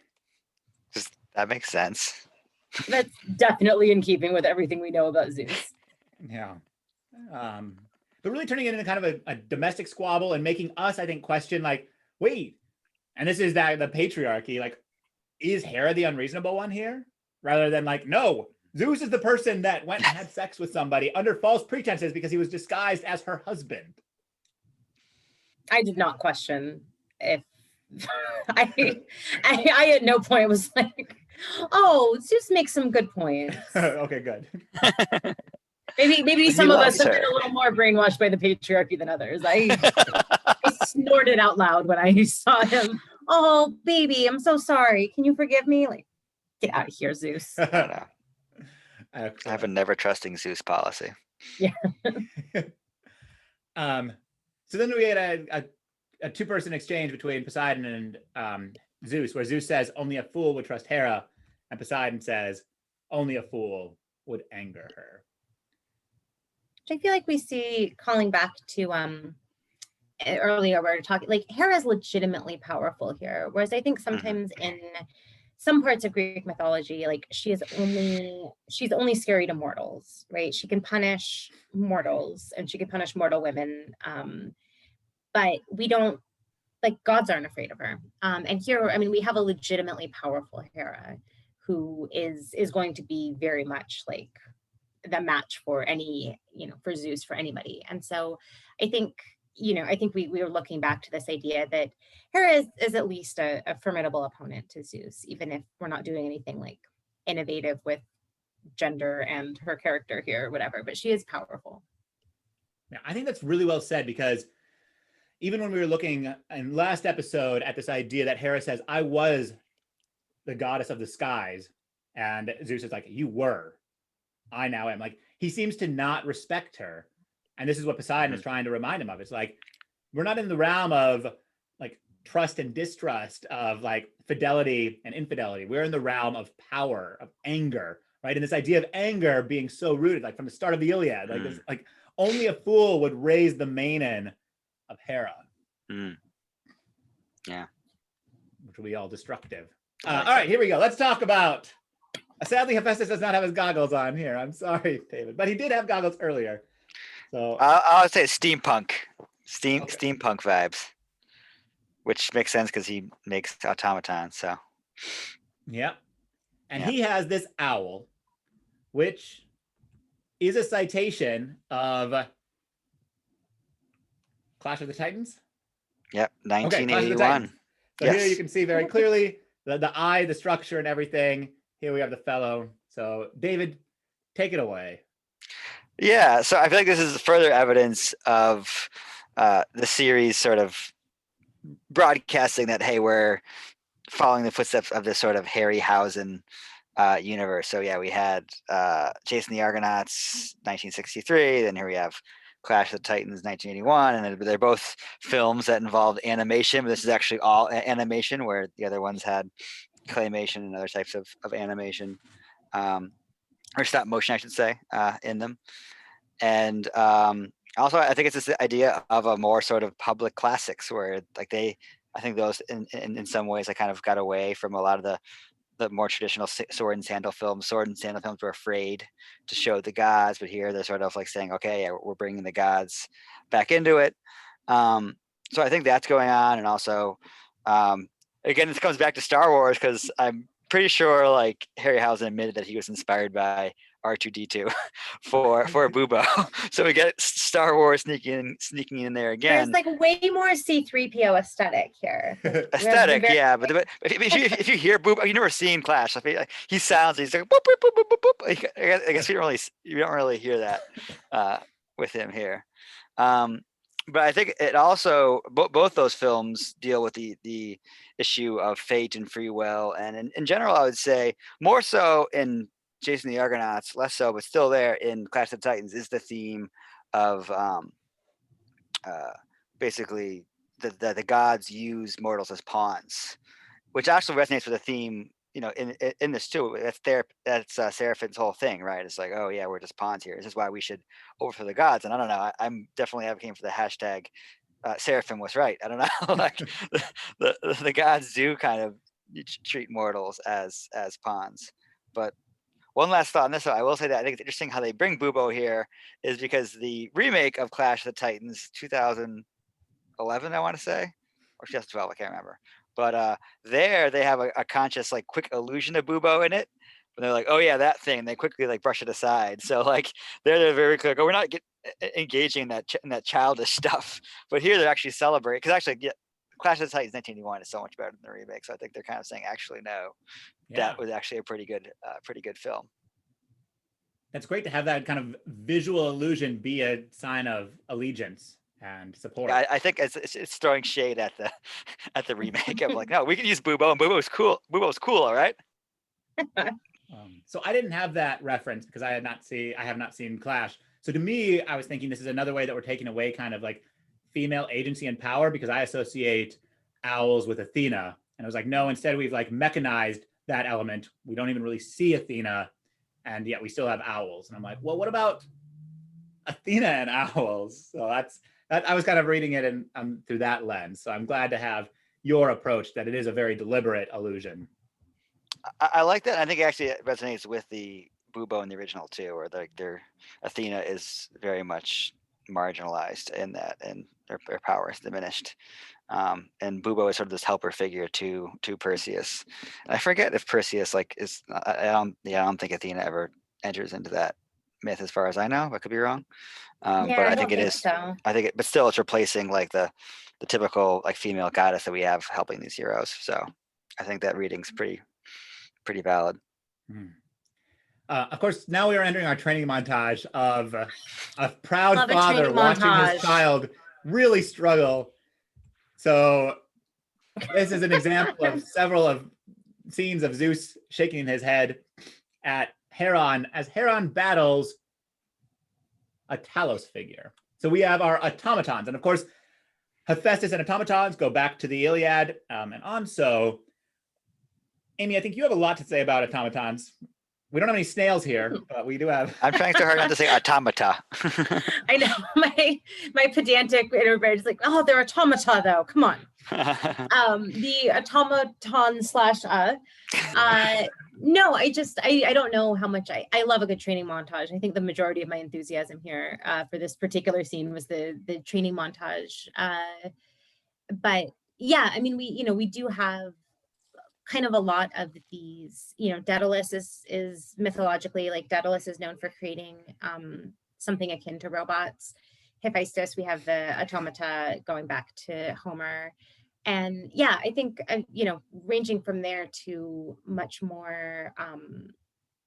Speaker 3: That makes sense.
Speaker 2: That's definitely in keeping with everything we know about Zeus.
Speaker 1: Yeah. But really turning it into kind of a domestic squabble and making us, I think, question like, wait, and this is that the patriarchy, like, is Hera the unreasonable one here? Rather than like, no, Zeus is the person that went and had sex with somebody under false pretenses because he was disguised as her husband.
Speaker 2: I did not question if I at no point was like, oh, Zeus makes some good points.
Speaker 1: Okay, good.
Speaker 2: Maybe some of us have been a little more brainwashed by the patriarchy than others. I snorted out loud when I saw him. Oh, baby, I'm so sorry. Can you forgive me? Like, get out of here, Zeus.
Speaker 3: I have a never trusting Zeus policy.
Speaker 2: Yeah.
Speaker 1: So then we had a two-person exchange between Poseidon and Zeus, where Zeus says only a fool would trust Hera, and Poseidon says only a fool would anger her.
Speaker 2: Which I feel like we see calling back to earlier we were talking, like Hera is legitimately powerful here, whereas I think sometimes in some parts of Greek mythology, like she's only scary to mortals, right? She can punish mortals and she can punish mortal women, but we don't, like, gods aren't afraid of her. And here, I mean, we have a legitimately powerful Hera who is going to be very much like the match for any, for Zeus, for anybody. And so I think, we were looking back to this idea that Hera is at least a formidable opponent to Zeus, even if we're not doing anything like innovative with gender and her character here or whatever, but she is powerful.
Speaker 1: Yeah, I think that's really well said, because even when we were looking in last episode at this idea that Hera says, I was the goddess of the skies, and Zeus is like, you were, I now am. Like, he seems to not respect her. And this is what Poseidon is trying to remind him of. It's like, we're not in the realm of like trust and distrust, of like fidelity and infidelity. We're in the realm of power, of anger, right? And this idea of anger being so rooted, like from the start of the Iliad, like this, like only a fool would raise the maiden of Hera.
Speaker 3: Yeah.
Speaker 1: Which will be all destructive. All right, here we go. Let's talk about, sadly, Hephaestus does not have his goggles on here. I'm sorry, David, but he did have goggles earlier. So
Speaker 3: I'll say steampunk, steampunk vibes, which makes sense because he makes automatons. So
Speaker 1: yeah, and he has this owl, which is a citation of Clash of the Titans.
Speaker 3: Yep, 1981.
Speaker 1: Okay, Clash of the so
Speaker 3: yes.
Speaker 1: Here you can see very clearly the eye, the structure, and everything. Here we have the fellow. So David, take it away.
Speaker 3: Yeah, so I feel like this is further evidence of the series sort of broadcasting that, hey, we're following the footsteps of this sort of Harryhausen universe. So yeah, we had Jason the Argonauts, 1963. Then here we have Clash of the Titans, 1981, and they're both films that involved animation. But this is actually all animation, where the other ones had claymation and other types of animation. Or stop motion, I should say, in them. And also, I think it's this idea of a more sort of public classics, where like I think those in some ways, I kind of got away from a lot of the more traditional sword and sandal films. Sword and sandal films were afraid to show the gods, but here they're sort of like saying, okay, yeah, we're bringing the gods back into it. So I think that's going on. And also, again, this comes back to Star Wars, because I'm pretty sure like Harryhausen admitted that he was inspired by R2D2 for Bubo. So we get Star Wars sneaking in there again.
Speaker 2: There's like way more C-3PO aesthetic here.
Speaker 3: Aesthetic, yeah, but if you hear Bubo, you've never seen Clash. He sounds, he's like boop, boop, boop, boop, boop. I guess you don't really hear that with him here. But I think it also both those films deal with the issue of fate and free will, and in general, I would say more so in Jason the Argonauts, less so, but still there in Clash of the Titans is the theme of basically the gods use mortals as pawns, which actually resonates with the theme, in this too. That's Seraphine's whole thing, right? It's like, oh yeah, we're just pawns here. This is why we should overthrow the gods. And I don't know, I'm definitely advocating for the hashtag Seraphine was right. I don't know, like the gods do kind of treat mortals as pawns. But one last thought on this, I will say that I think it's interesting how they bring Bubo here, is because the remake of Clash of the Titans, 2011, I want to say, or 2012, I can't remember. But there they have a conscious, like, quick allusion to Bubo in it. But they're like, oh yeah, that thing. They quickly like brush it aside. So like they're very clear. Oh, we're not engaging in that childish stuff. But here they're actually celebrating, because actually, yeah, Clash of the Titans 1981 is so much better than the remake. So I think they're kind of saying, actually, no, that was actually a pretty good film.
Speaker 1: That's great to have that kind of visual illusion be a sign of allegiance and support.
Speaker 3: Yeah, I think it's throwing shade at the remake. I'm like, no, we can use Bubo, and Bubo's cool. Bubo's cool, all right.
Speaker 1: So I didn't have that reference because I have not seen Clash. So to me, I was thinking this is another way that we're taking away kind of like female agency and power, because I associate owls with Athena, and I was like, no, instead we've like mechanized that element. We don't even really see Athena, and yet we still have owls. And I'm like, well, what about Athena and owls? So that's I was kind of reading it in, through that lens. So I'm glad to have your approach that it is a very deliberate allusion.
Speaker 3: I like that. I think it actually resonates with the Bubo in the original too, where their Athena is very much marginalized in that, and their power is diminished. And Bubo is sort of this helper figure to Perseus. And I forget if Perseus is. I don't think Athena ever enters into that myth, as far as I know. I could be wrong.
Speaker 2: Yeah,
Speaker 3: But I
Speaker 2: don't
Speaker 3: think it is.
Speaker 2: so.
Speaker 3: I think, but still, it's replacing like the typical like female goddess that we have helping these heroes. So I think that reading's pretty valid.
Speaker 1: Of course, now we are entering our training montage of a proud
Speaker 2: Love a
Speaker 1: father
Speaker 2: training
Speaker 1: watching
Speaker 2: montage.
Speaker 1: his child really struggle. So this is an example of several of scenes of Zeus shaking his head at Hera as Hera battles a Talos figure. So we have our automatons, and of course, Hephaestus and automatons go back to the Iliad and on. So, Amy, I think you have a lot to say about automatons. We don't have any snails here, but we do have.
Speaker 3: I'm trying so hard not to say automata.
Speaker 2: I know my pedantic inner brain is like, oh, they're automata though. Come on. The automaton slash no, I don't know how much I love a good training montage. I think the majority of my enthusiasm here for this particular scene was the training montage. But yeah, I mean, we do have kind of a lot of these, Daedalus is mythologically, like Daedalus is known for creating something akin to robots. Hephaestus, we have the automata going back to Homer. And yeah, I think, ranging from there to much more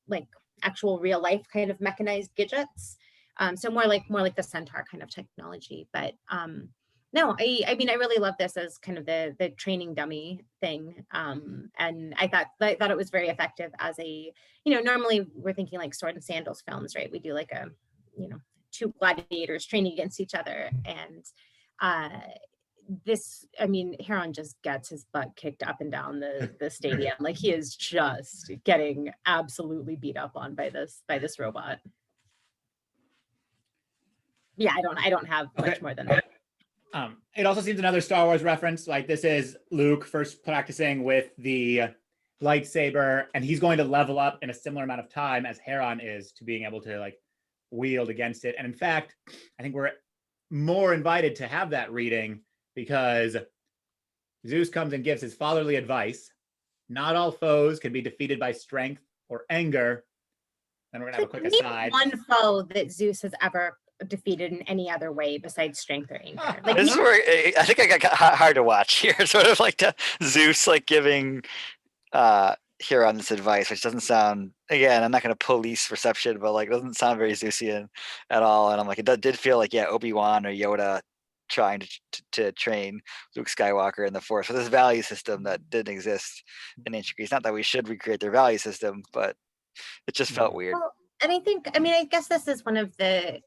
Speaker 2: like actual real life kind of mechanized gadgets. So more like the centaur kind of technology. But no, I mean, I really love this as kind of the training dummy thing. And I thought it was very effective as a, normally we're thinking like sword and sandals films, right? We do like a, two gladiators training against each other. And this, I mean, Heron just gets his butt kicked up and down the stadium. Like he is just getting absolutely beat up on by this robot. Yeah, I don't have much more than that.
Speaker 1: It also seems another Star Wars reference. Like this is Luke first practicing with the lightsaber, and he's going to level up in a similar amount of time as Heron is to being able to like wield against it. And in fact, I think we're more invited to have that reading because Zeus comes and gives his fatherly advice. Not all foes can be defeated by strength or anger. Then we're gonna have a quick aside.
Speaker 2: One foe that Zeus has ever defeated in any other way besides strength or anger. Like,
Speaker 3: this is where I think I got hard to watch here. Sort of like Zeus like giving Huron this advice, which doesn't sound, again, I'm not going to police reception, but like it doesn't sound very Zeusian at all. And I'm like, it did feel like, yeah, Obi-Wan or Yoda trying to train Luke Skywalker in the Force with this value system that didn't exist in ancient Greece. Not that we should recreate their value system, but it just felt weird.
Speaker 2: Well, and I guess this is one of my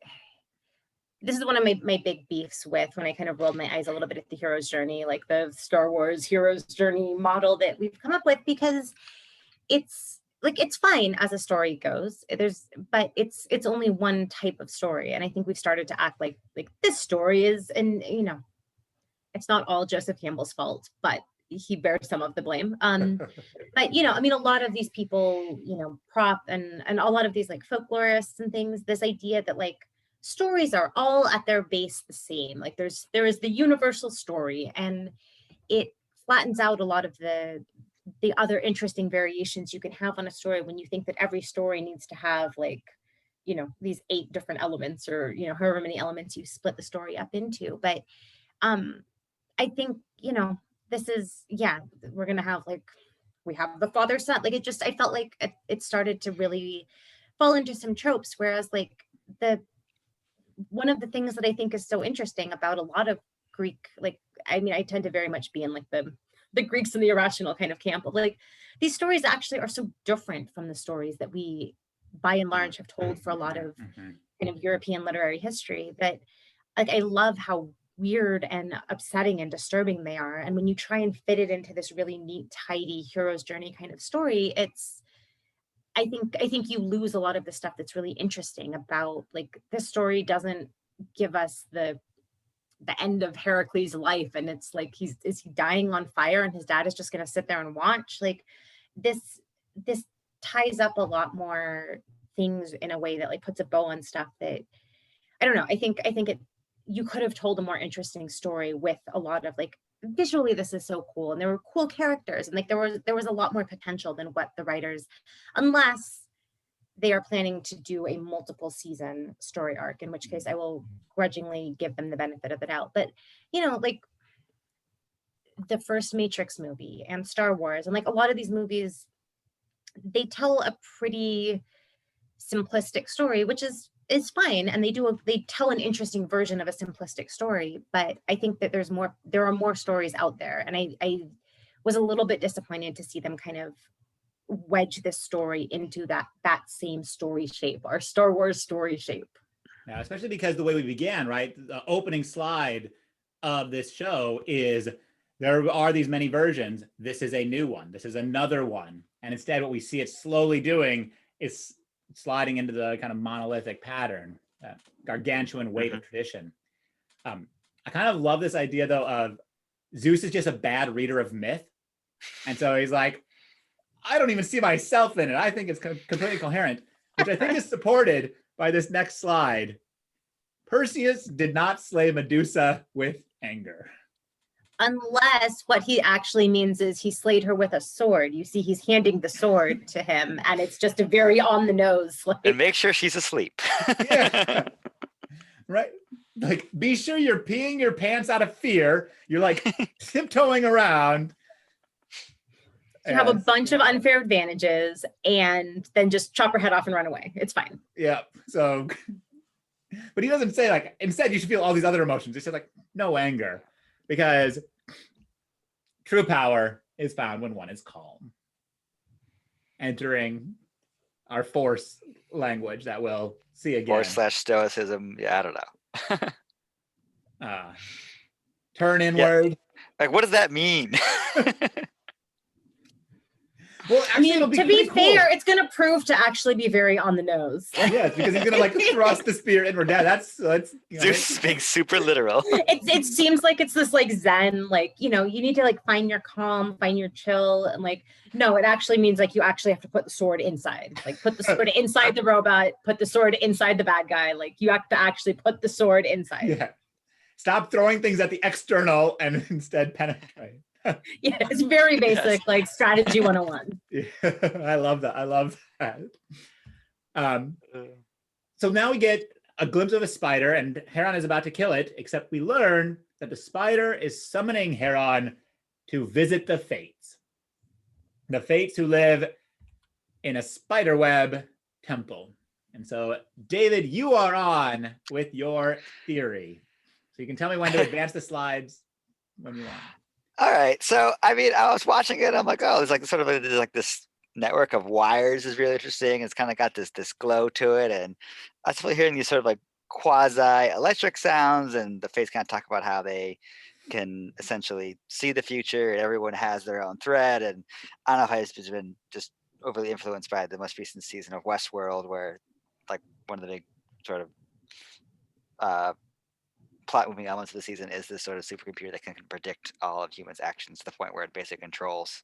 Speaker 2: big beefs with when I kind of rolled my eyes a little bit at the hero's journey, like the Star Wars hero's journey model that we've come up with, because it's fine as a story goes. But it's only one type of story. And I think we've started to act like this story is, and it's not all Joseph Campbell's fault, but he bears some of the blame. But a lot of these people, prop and a lot of these like folklorists and things, this idea that like stories are all at their base the same. Like there is the universal story, and it flattens out a lot of the other interesting variations you can have on a story when you think that every story needs to have like, these 8 different elements or, however many elements you split the story up into. But I think, this is, yeah, we're going to have like, we have the father son, like I felt like it started to really fall into some tropes. Whereas like one of the things that I think is so interesting about a lot of Greek, like, I mean, I tend to very much be in like the Greeks and the irrational kind of camp of like, these stories actually are so different from the stories that we, by and large, have told for a lot of kind of European literary history, that like, I love how weird and upsetting and disturbing they are. And when you try and fit it into this really neat, tidy hero's journey kind of story, I think you lose a lot of the stuff that's really interesting about like this story doesn't give us the the end of Heracles' life, and it's like is he dying on fire and his dad is just going to sit there and watch? Like this ties up a lot more things in a way that like puts a bow on stuff that I don't know. I think you could have told a more interesting story with a lot of like visually this is so cool and there were cool characters and like there was a lot more potential than what the writers, unless they are planning to do a multiple season story arc, in which case I will grudgingly give them the benefit of the doubt. But you know, like the first Matrix movie and Star Wars and like a lot of these movies, they tell a pretty simplistic story, which is fine, and they tell an interesting version of a simplistic story. But I think that there are more stories out there, and I was a little bit disappointed to see them kind of wedge this story into that same story shape, our Star Wars story shape.
Speaker 1: Yeah, especially because the way we began, right? The opening slide of this show is there are these many versions. This is a new one. This is another one. And instead what we see it slowly doing is sliding into the kind of monolithic pattern, that gargantuan weight of tradition. I kind of love this idea though of Zeus is just a bad reader of myth. And so he's like, I don't even see myself in it. I think it's completely coherent, which I think is supported by this next slide. Perseus did not slay Medusa with anger.
Speaker 2: Unless what he actually means is he slayed her with a sword. You see, he's handing the sword to him, and it's just a very on the nose. Like,
Speaker 3: and make sure she's asleep.
Speaker 1: Yeah. Right. Like, be sure you're peeing your pants out of fear. You're like tiptoeing around.
Speaker 2: You have a bunch of unfair advantages, and then just chop her head off and run away. It's fine.
Speaker 1: Yeah. So, but he doesn't say like, instead you should feel all these other emotions. He said like, no anger, because true power is found when one is calm. Entering our force language that we'll see again.
Speaker 3: Force/stoicism. Yeah, I don't know.
Speaker 1: Turn inward.
Speaker 3: Yeah. Like, what does that mean?
Speaker 1: Well, actually,
Speaker 2: I mean, to be fair, it's going to prove to actually be very on the nose.
Speaker 1: Yes, because he's going to like thrust the spear inward. Yeah, that's you know,
Speaker 3: Zeus is being super literal.
Speaker 2: It seems like it's this like Zen, like, you know, you need to like find your calm, find your chill, and like, no, it actually means like you actually have to put the sword inside, like put the sword inside the robot, put the sword inside the bad guy. Like you have to actually put the sword inside.
Speaker 1: Yeah. Stop throwing things at the external and instead penetrate.
Speaker 2: Yeah, it's very basic, yes. Like strategy 101.
Speaker 1: Yeah, I love that. I love that. So now we get a glimpse of a spider, and Heron is about to kill it, except we learn that the spider is summoning Heron to visit the Fates. The Fates who live in a spiderweb temple. And so, David, you are on with your theory. So you can tell me when to advance the slides when you want.
Speaker 3: All right. So, I mean, I was watching it. I'm like, oh, there's like sort of like this network of wires is really interesting. It's kind of got this glow to it. And I was really hearing these sort of like quasi-electric sounds. And the Fates kind of talk about how they can essentially see the future. And everyone has their own thread. And I don't know if I've been just overly influenced by the most recent season of Westworld, where like one of the big sort of plot moving elements of the season is this sort of supercomputer that can predict all of humans' actions to the point where it basically controls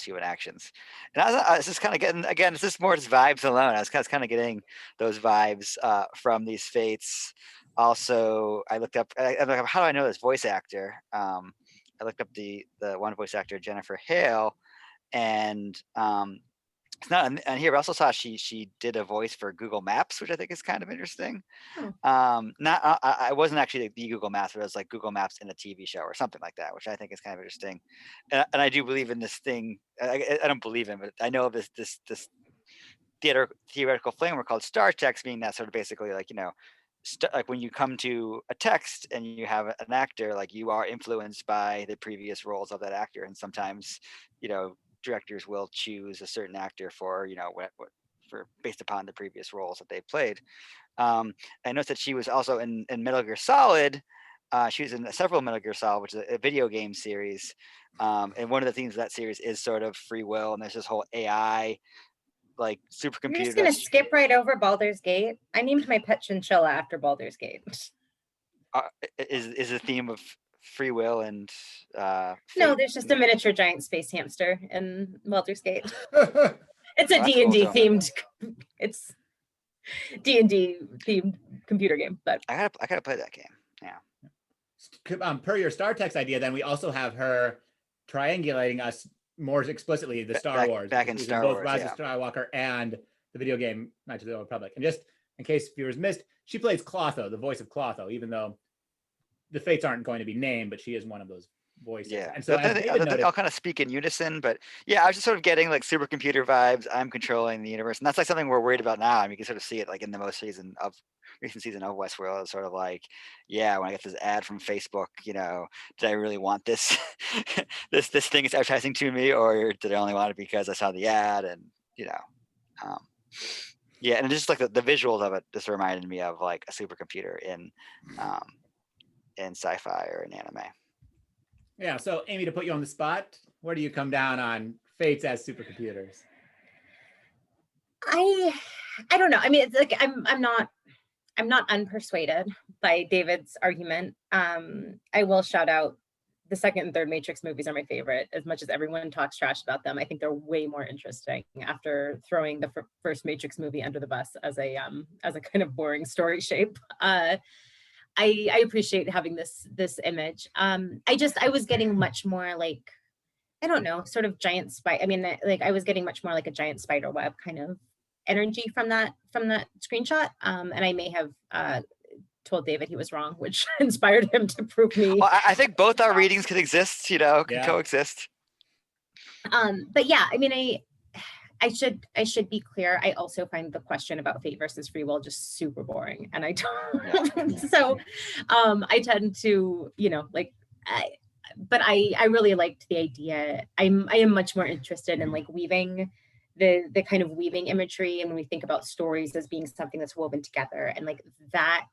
Speaker 3: human actions. And I was just kind of getting, again, it's just more just vibes alone. I was kind of getting those vibes from these Fates. Also, I looked up, I'm like, how do I know this voice actor? I looked up the one voice actor, Jennifer Hale, and it's not on here, but I also saw she did a voice for Google Maps, which I think is kind of interesting. I wasn't actually the Google Maps, but it was like Google Maps in a TV show or something like that, which I think is kind of interesting. And I do believe in this thing. I don't believe in, but I know of this theoretical framework called star text, meaning that sort of basically like, you know, like when you come to a text and you have an actor, like you are influenced by the previous roles of that actor, and sometimes, you know, directors will choose a certain actor for, you know, for based upon the previous roles that they played. I noticed that she was also in Metal Gear Solid. She was in several Metal Gear Solid, which is a video game series. And one of the themes of that series is sort of free will. And there's this whole AI, like supercomputer.
Speaker 2: You're just going to skip right over Baldur's Gate? I named my pet chinchilla after Baldur's Gate.
Speaker 3: is the theme of free will and
Speaker 2: No,
Speaker 3: fate?
Speaker 2: there's just a miniature giant space hamster in Baldur's Gate.
Speaker 1: Oh,
Speaker 2: It's a
Speaker 3: Oh, that's cool,
Speaker 2: D&D
Speaker 3: too.
Speaker 2: themed. It's D&D themed computer game, but
Speaker 3: I gotta play that game. Yeah.
Speaker 1: Per your Star Text idea, then we also have her triangulating us more explicitly the Star Wars.
Speaker 3: Back in
Speaker 1: because
Speaker 3: Star
Speaker 1: both
Speaker 3: Wars,
Speaker 1: Rise
Speaker 3: yeah.
Speaker 1: of Skywalker and the video game Knights of the Old Republic. And just in case viewers missed, she plays Clotho, the voice of Clotho, even though the fates aren't going to be named, but she is one of those voices.
Speaker 3: Yeah.
Speaker 1: And so as David
Speaker 3: they
Speaker 1: noted,
Speaker 3: all kind of speak in unison, but yeah, I was just sort of getting like supercomputer vibes. I'm controlling the universe, and that's like something we're worried about now. I mean, you can sort of see it like in the recent season of Westworld. It's sort of like, yeah, when I get this ad from Facebook, you know, did I really want this this thing is advertising to me, or did I only want it because I saw the ad? And you know, yeah, and just like the visuals of it just reminded me of like a supercomputer in sci-fi or in anime.
Speaker 1: yeah, so Amy, to put you on the spot, where do you come down on fates as supercomputers?
Speaker 2: I don't know. I mean, it's like I'm not unpersuaded by David's argument. I will shout out the second and third Matrix movies are my favorite. As much as everyone talks trash about them, I think they're way more interesting after throwing the first Matrix movie under the bus as a kind of boring story shape. I appreciate having this image. I was getting much more like, I don't know, sort of giant spider. I mean, like I was getting much more like a giant spider web kind of energy from that screenshot. And I may have told David he was wrong, which inspired him to prove me.
Speaker 3: Well, I think both our readings can exist, you know, can coexist.
Speaker 2: But yeah, I mean, I should be clear. I also find the question about fate versus free will just super boring, and I don't. So, I tend to, you know, like, but I really liked the idea. I am much more interested in like weaving the kind of weaving imagery, and when we think about stories as being something that's woven together, and like that,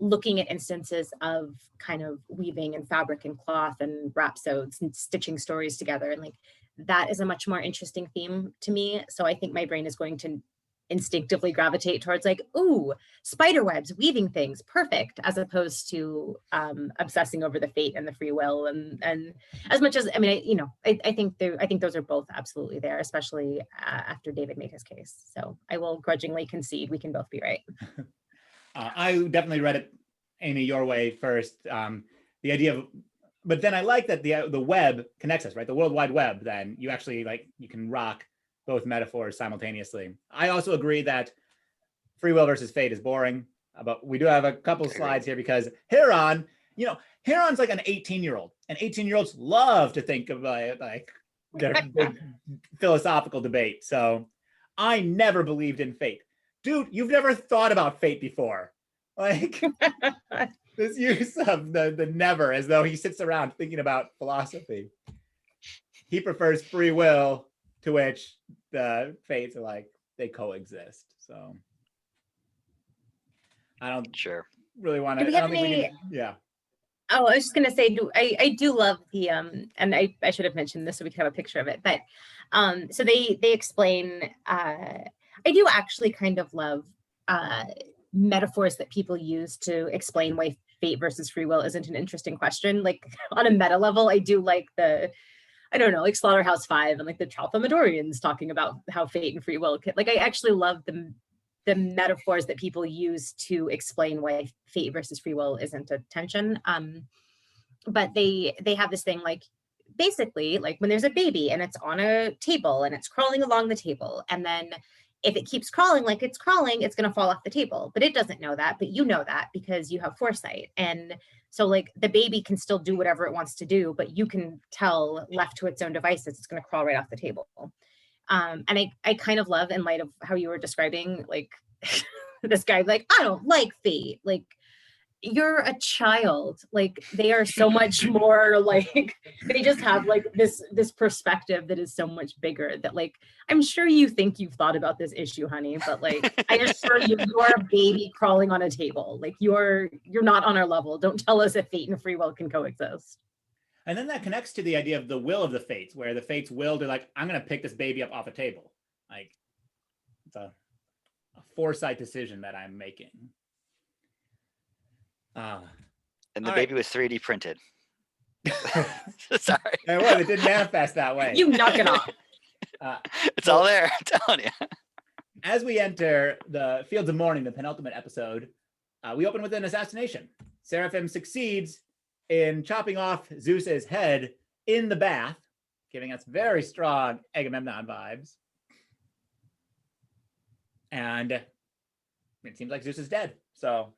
Speaker 2: looking at instances of kind of weaving and fabric and cloth and rhapsodes and stitching stories together, and like that is a much more interesting theme to me. So I think my brain is going to instinctively gravitate towards like, ooh, spider webs, weaving things, perfect, as opposed to obsessing over the fate and the free will. And as much as, I mean, I think those are both absolutely there, especially after David made his case. So I will grudgingly concede we can both be right.
Speaker 1: I definitely read it, Amy, your way first. The idea of, but then I like that the web connects us, right? The World Wide Web. Then you actually you can rock both metaphors simultaneously. I also agree that free will versus fate is boring, but we do have a couple slides here because Heron, Heron's like an 18-year-old, and 18-year-olds love to think of like their big philosophical debate. So I never believed in fate. Dude, you've never thought about fate before. Like this use of the never, as though he sits around thinking about philosophy. He prefers free will, to which the fates are like, they coexist. So I don't really want to, I don't think we need, yeah.
Speaker 2: Oh, I was just gonna say, I do love the and I should have mentioned this so we could have a picture of it, but so they explain, I do actually kind of love metaphors that people use to explain why fate versus free will isn't an interesting question. Like on a meta level, I do like I don't know, like Slaughterhouse-5 and like the Tralfamadorians talking about how fate and free will, like I actually love the metaphors that people use to explain why fate versus free will isn't a tension. But they have this thing like, basically, like when there's a baby and it's on a table and it's crawling along the table, and then if it keeps crawling like it's crawling, it's going to fall off the table. But it doesn't know that, but you know that because you have foresight. And so like the baby can still do whatever it wants to do, but you can tell, left to its own devices, it's going to crawl right off the table. And I kind of love, in light of how you were describing like this guy, like, I don't like fate. Like, you're a child. Like, they are so much more like, they just have like this perspective that is so much bigger, that like, I'm sure you think you've thought about this issue, honey, but like, I assure you, you're a baby crawling on a table. Like, you're not on our level. Don't tell us if fate and free will can coexist.
Speaker 1: And then that connects to the idea of the will of the fates, where the fates will, they're like, I'm going to pick this baby up off a table. Like, it's a foresight decision that I'm making.
Speaker 3: And the
Speaker 1: All
Speaker 3: baby was 3D printed.
Speaker 1: right.
Speaker 3: Sorry.
Speaker 1: And well, it didn't manifest that way.
Speaker 2: You knock it off.
Speaker 3: It's all there, I'm telling you.
Speaker 1: As we enter the Fields of Mourning, the penultimate episode, we open with an assassination. Seraphim succeeds in chopping off Zeus's head in the bath, giving us very strong Agamemnon vibes. And it seems like Zeus is dead. So,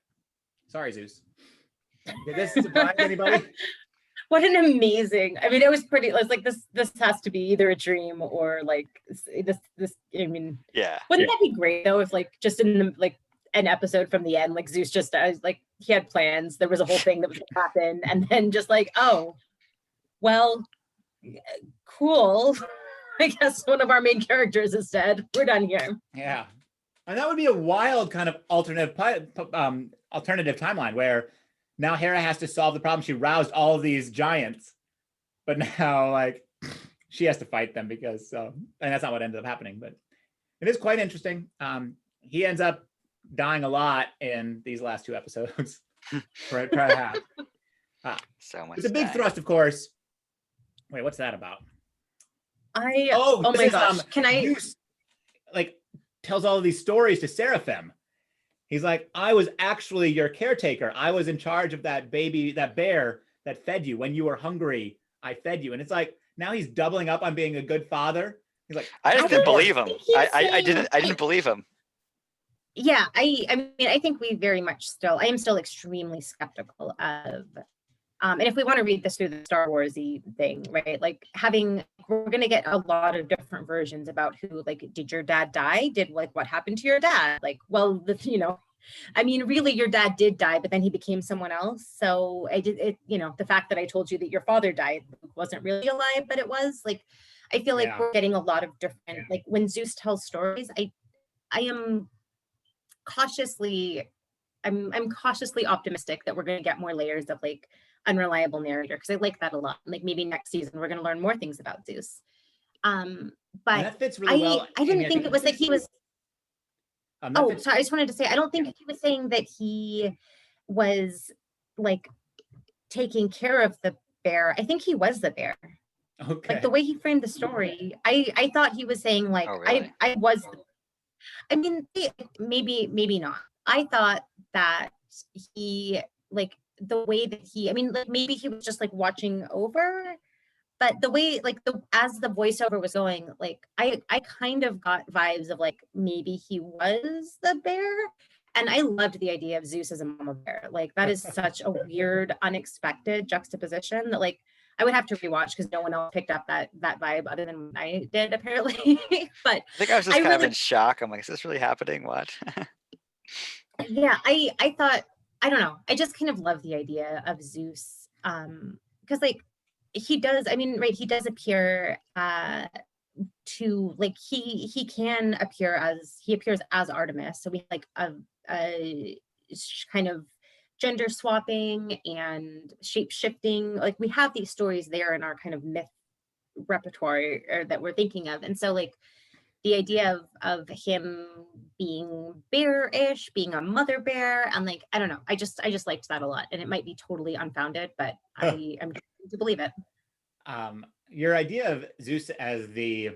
Speaker 1: sorry, Zeus. Did this surprise anybody?
Speaker 2: What an amazing, I mean, it was like this has to be either a dream or like this, I mean,
Speaker 3: Yeah.
Speaker 2: wouldn't that be great though if like just in the, like an episode from the end, like Zeus just like he had plans, there was a whole thing that was gonna happen, and then just like, oh, well, cool. I guess one of our main characters is dead. We're done here.
Speaker 1: Yeah. And that would be a wild kind of alternative timeline where now Hera has to solve the problem. She roused all of these giants, but now like she has to fight them because and that's not what ended up happening, but it is quite interesting. He ends up dying a lot in these last 2 episodes. Perhaps.
Speaker 3: So much.
Speaker 1: It's a big
Speaker 3: time.
Speaker 1: thrust, of course. Wait, what's that about?
Speaker 2: Oh my gosh. Can I
Speaker 1: Zeus, like tells all of these stories to Seraphim. He's like, I was actually your caretaker. I was in charge of that baby, that bear that fed you. When you were hungry, I fed you. And it's like, now he's doubling up on being a good father. He's like,
Speaker 3: I just didn't believe him. I
Speaker 2: saying-
Speaker 3: didn't believe him.
Speaker 2: Yeah, I mean, I think we very much I am still extremely skeptical of, and if we want to read this through the Star Wars-y thing, right? Like we're going to get a lot of different versions about who, like, did your dad die? Did like, what happened to your dad? Like, well, I mean, really your dad did die, but then he became someone else. So the fact that I told you that your father died wasn't really alive, but it was like, I feel like we're getting a lot of different, like when Zeus tells stories, I am I'm cautiously optimistic that we're going to get more layers of like unreliable narrator, because I like that a lot. Like maybe next season we're going to learn more things about Zeus. But
Speaker 1: that fits really well.
Speaker 2: I didn't think it was like he was. Sorry, I just wanted to say I don't think he was saying that he was like taking care of the bear. I think he was the bear.
Speaker 1: Okay.
Speaker 2: Like the way he framed the story, I thought he was saying like,
Speaker 3: Oh, really?
Speaker 2: I was. I mean, maybe not. I thought that he, like the way that I mean, like maybe he was just like watching over, but the way, like as the voiceover was going, like I kind of got vibes of like maybe he was the bear. And I loved the idea of Zeus as a mama bear. Like that is such a weird, unexpected juxtaposition that like I would have to rewatch because no one else picked up that vibe other than I did apparently. But
Speaker 3: I think I was just kind of in shock. I'm like, is this really happening? What?
Speaker 2: Yeah, I thought, I don't know. I just kind of love the idea of Zeus. Because like he does, I mean, right, he does appear to like he can appear as Artemis. So we like a kind of gender swapping and shape shifting. Like we have these stories there in our kind of myth repertoire that we're thinking of. And so like the idea of him being bear-ish, being a mother bear, and like, I don't know, I just liked that a lot. And it might be totally unfounded, but I am trying to believe it.
Speaker 1: Your idea of Zeus as the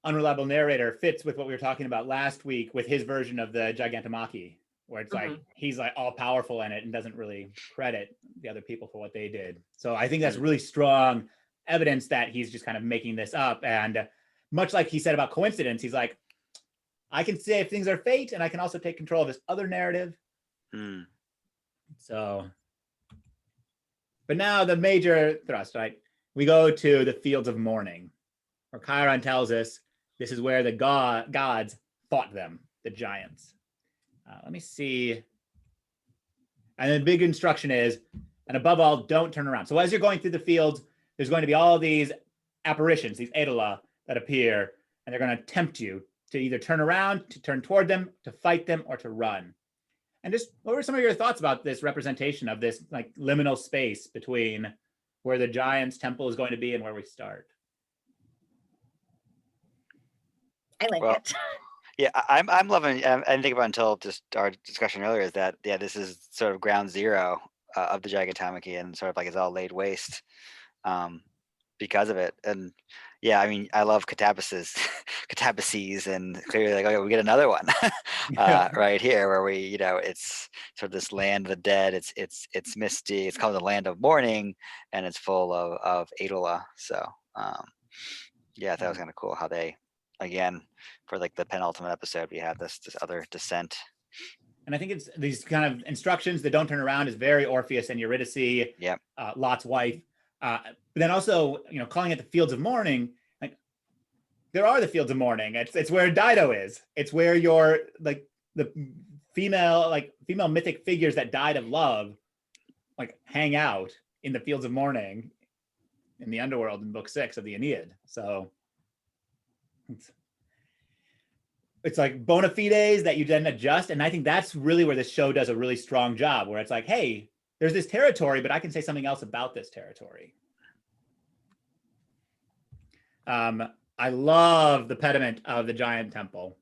Speaker 1: unreliable narrator fits with what we were talking about last week with his version of the Gigantomachy, where it's like he's like all powerful in it and doesn't really credit the other people for what they did. So I think that's really strong evidence that he's just kind of making this up. And much like he said about coincidence, he's like, I can say if things are fate, and I can also take control of this other narrative. So, but now the major thrust, right? We go to the Fields of Mourning, where Chiron tells us this is where the gods fought them, the giants. Let me see. And the big instruction is, and above all, don't turn around. So as you're going through the fields, there's going to be all these apparitions, these Aedala that appear, and they're going to tempt you to either turn around, to turn toward them, to fight them, or to run. And just what were some of your thoughts about this representation of this like liminal space between where the giant's temple is going to be and where we start?
Speaker 2: I like it.
Speaker 3: Yeah, I'm loving. I didn't think about it until just our discussion earlier. Is that this is sort of ground zero of the Gigantomachy, and sort of like it's all laid waste because of it. And yeah, I mean, I love catabases, and clearly like, okay, we get another one right here where we, you know, it's sort of this land of the dead. It's misty. It's called the land of mourning, and it's full of Adola. So yeah, that was kind of cool how they, again, for like the penultimate episode, we have this other descent.
Speaker 1: And I think it's these kind of instructions that don't turn around is very Orpheus and Eurydice,
Speaker 3: Yep.
Speaker 1: Lot's wife. But then also, you know, calling it the fields of mourning, like there are the fields of mourning. It's where Dido is. It's where your like the female mythic figures that died of love, like hang out in the fields of mourning in the underworld in book 6 of the Aeneid. So it's like bona fides that you then adjust. And I think that's really where the show does a really strong job, where it's like, hey, there's this territory, but I can say something else about this territory. I love the pediment of the giant temple.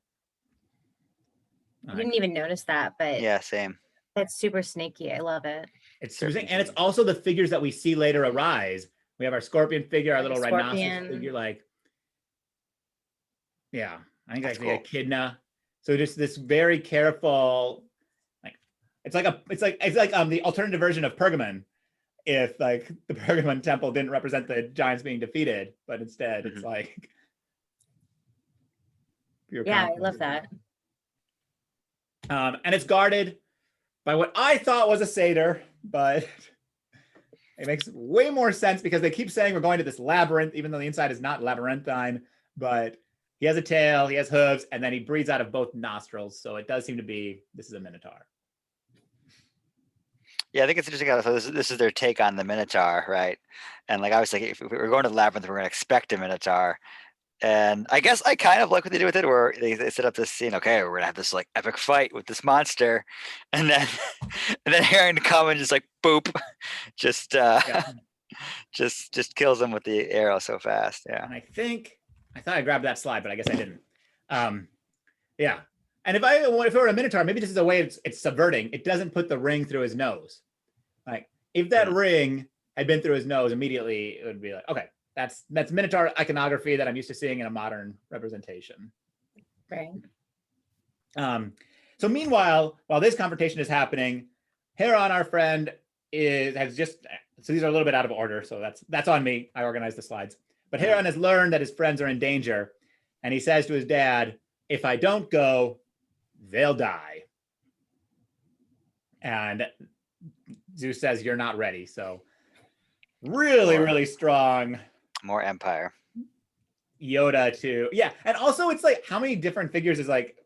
Speaker 2: I didn't even notice that, but
Speaker 3: yeah, same.
Speaker 2: That's super snaky. I love it.
Speaker 1: It's super snaky. And it's also the figures that we see later arise. We have our scorpion figure, our little rhinoceros figure, like, yeah, I think that's cool. Echidna. So just this very careful, like, it's like the alternative version of Pergamon, if like the Pergamon temple didn't represent the giants being defeated, but instead it's like,
Speaker 2: yeah, I love that.
Speaker 1: And it's guarded by what I thought was a satyr, but it makes way more sense because they keep saying we're going to this labyrinth, even though the inside is not labyrinthine, but he has a tail, he has hooves, and then he breathes out of both nostrils. So it does seem to be, this is a minotaur.
Speaker 3: Yeah, I think it's interesting. So this is their take on the minotaur, right? And like I was like, if we're going to the labyrinth, we're going to expect a minotaur. And I guess I kind of like what they do with it, where they set up this scene. Okay, we're gonna have this like epic fight with this monster, and then Hera come and just like boop, just kills him with the arrow so fast. Yeah.
Speaker 1: And I thought I grabbed that slide, but I guess I didn't. Yeah. And if it were a minotaur, maybe this is a way it's subverting. It doesn't put the ring through his nose. Like if that ring had been through his nose immediately, it would be like, okay. That's minotaur iconography that I'm used to seeing in a modern representation.
Speaker 2: Right.
Speaker 1: So meanwhile, while this confrontation is happening, Hera, our friend, so these are a little bit out of order, so that's on me. I organized the slides. But Hera has learned that his friends are in danger, and he says to his dad, if I don't go, they'll die. And Zeus says, you're not ready. So really strong.
Speaker 3: More empire.
Speaker 1: Yoda too. Yeah. And also it's like how many different figures is like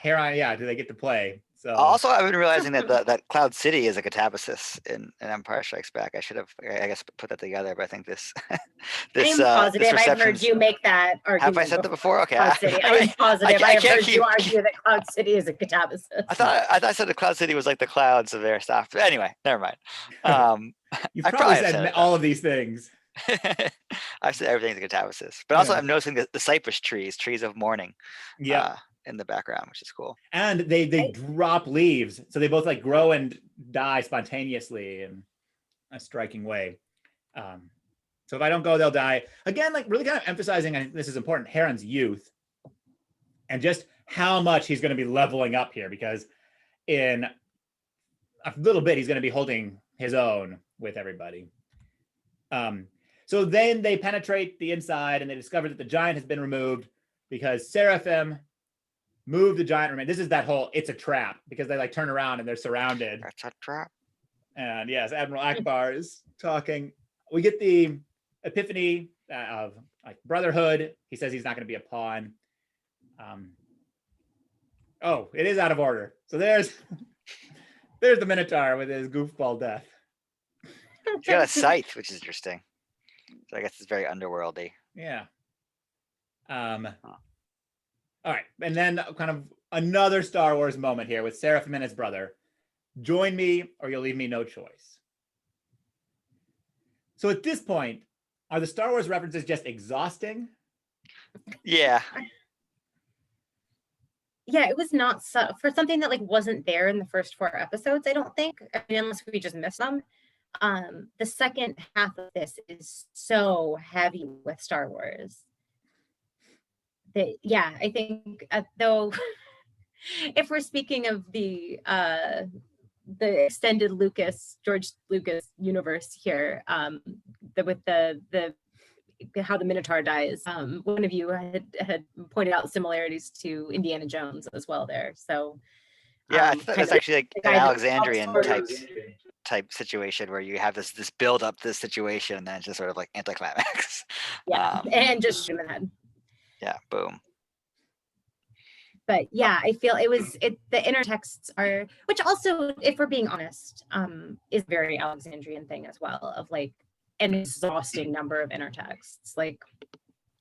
Speaker 1: Hera, do they get to play? So
Speaker 3: also I've been realizing that Cloud City is a catabasis in Empire Strikes Back. I should have, I guess, put that together, but I think this
Speaker 2: I'm positive I've heard you make that argument.
Speaker 3: Have I said that before? Okay.
Speaker 2: Cloud City. I'm positive I've heard you argue that Cloud City is a catabasis.
Speaker 3: I thought I said the Cloud City was like the clouds of their stuff. But anyway, never mind.
Speaker 1: You've probably said all of these things.
Speaker 3: I've said everything's a catabasis, but also I'm noticing the cypress trees of mourning, in the background, which is cool.
Speaker 1: And they drop leaves, so they both like grow and die spontaneously in a striking way. So if I don't go, they'll die. Again, like really kind of emphasizing, I think this is important, Heron's youth, and just how much he's going to be leveling up here, because in a little bit he's going to be holding his own with everybody. So then they penetrate the inside and they discover that the giant has been removed because Seraphim moved the giant remains. This is that whole, it's a trap, because they like turn around and they're surrounded.
Speaker 3: That's a trap.
Speaker 1: And yes, Admiral Akbar is talking. We get the epiphany of like brotherhood. He says he's not going to be a pawn. Oh, it is out of order. So there's the Minotaur with his goofball death.
Speaker 3: He's got a scythe, which is interesting. So I guess it's very underworldy.
Speaker 1: Yeah. All right. And then kind of another Star Wars moment here with Seraphim and his brother. Join me or you'll leave me no choice. So at this point, are the Star Wars references just exhausting?
Speaker 3: Yeah.
Speaker 2: yeah, it was not for something that like wasn't there in the first 4 episodes, I don't think, I mean, unless we just missed them. The second half of this is so heavy with Star Wars that, yeah, I think though if we're speaking of the extended George Lucas universe here, with the how the Minotaur dies. One of you had pointed out similarities to Indiana Jones as well there. So
Speaker 3: Yeah, I thought that's actually like an Alexandrian type situation where you have this build up this situation and then it's just sort of like anticlimax.
Speaker 2: Yeah, and just shoot him in the head.
Speaker 3: Yeah, boom.
Speaker 2: But yeah, I feel the intertexts are, which also, if we're being honest, is very Alexandrian thing as well, of like an exhausting number of intertexts. Like,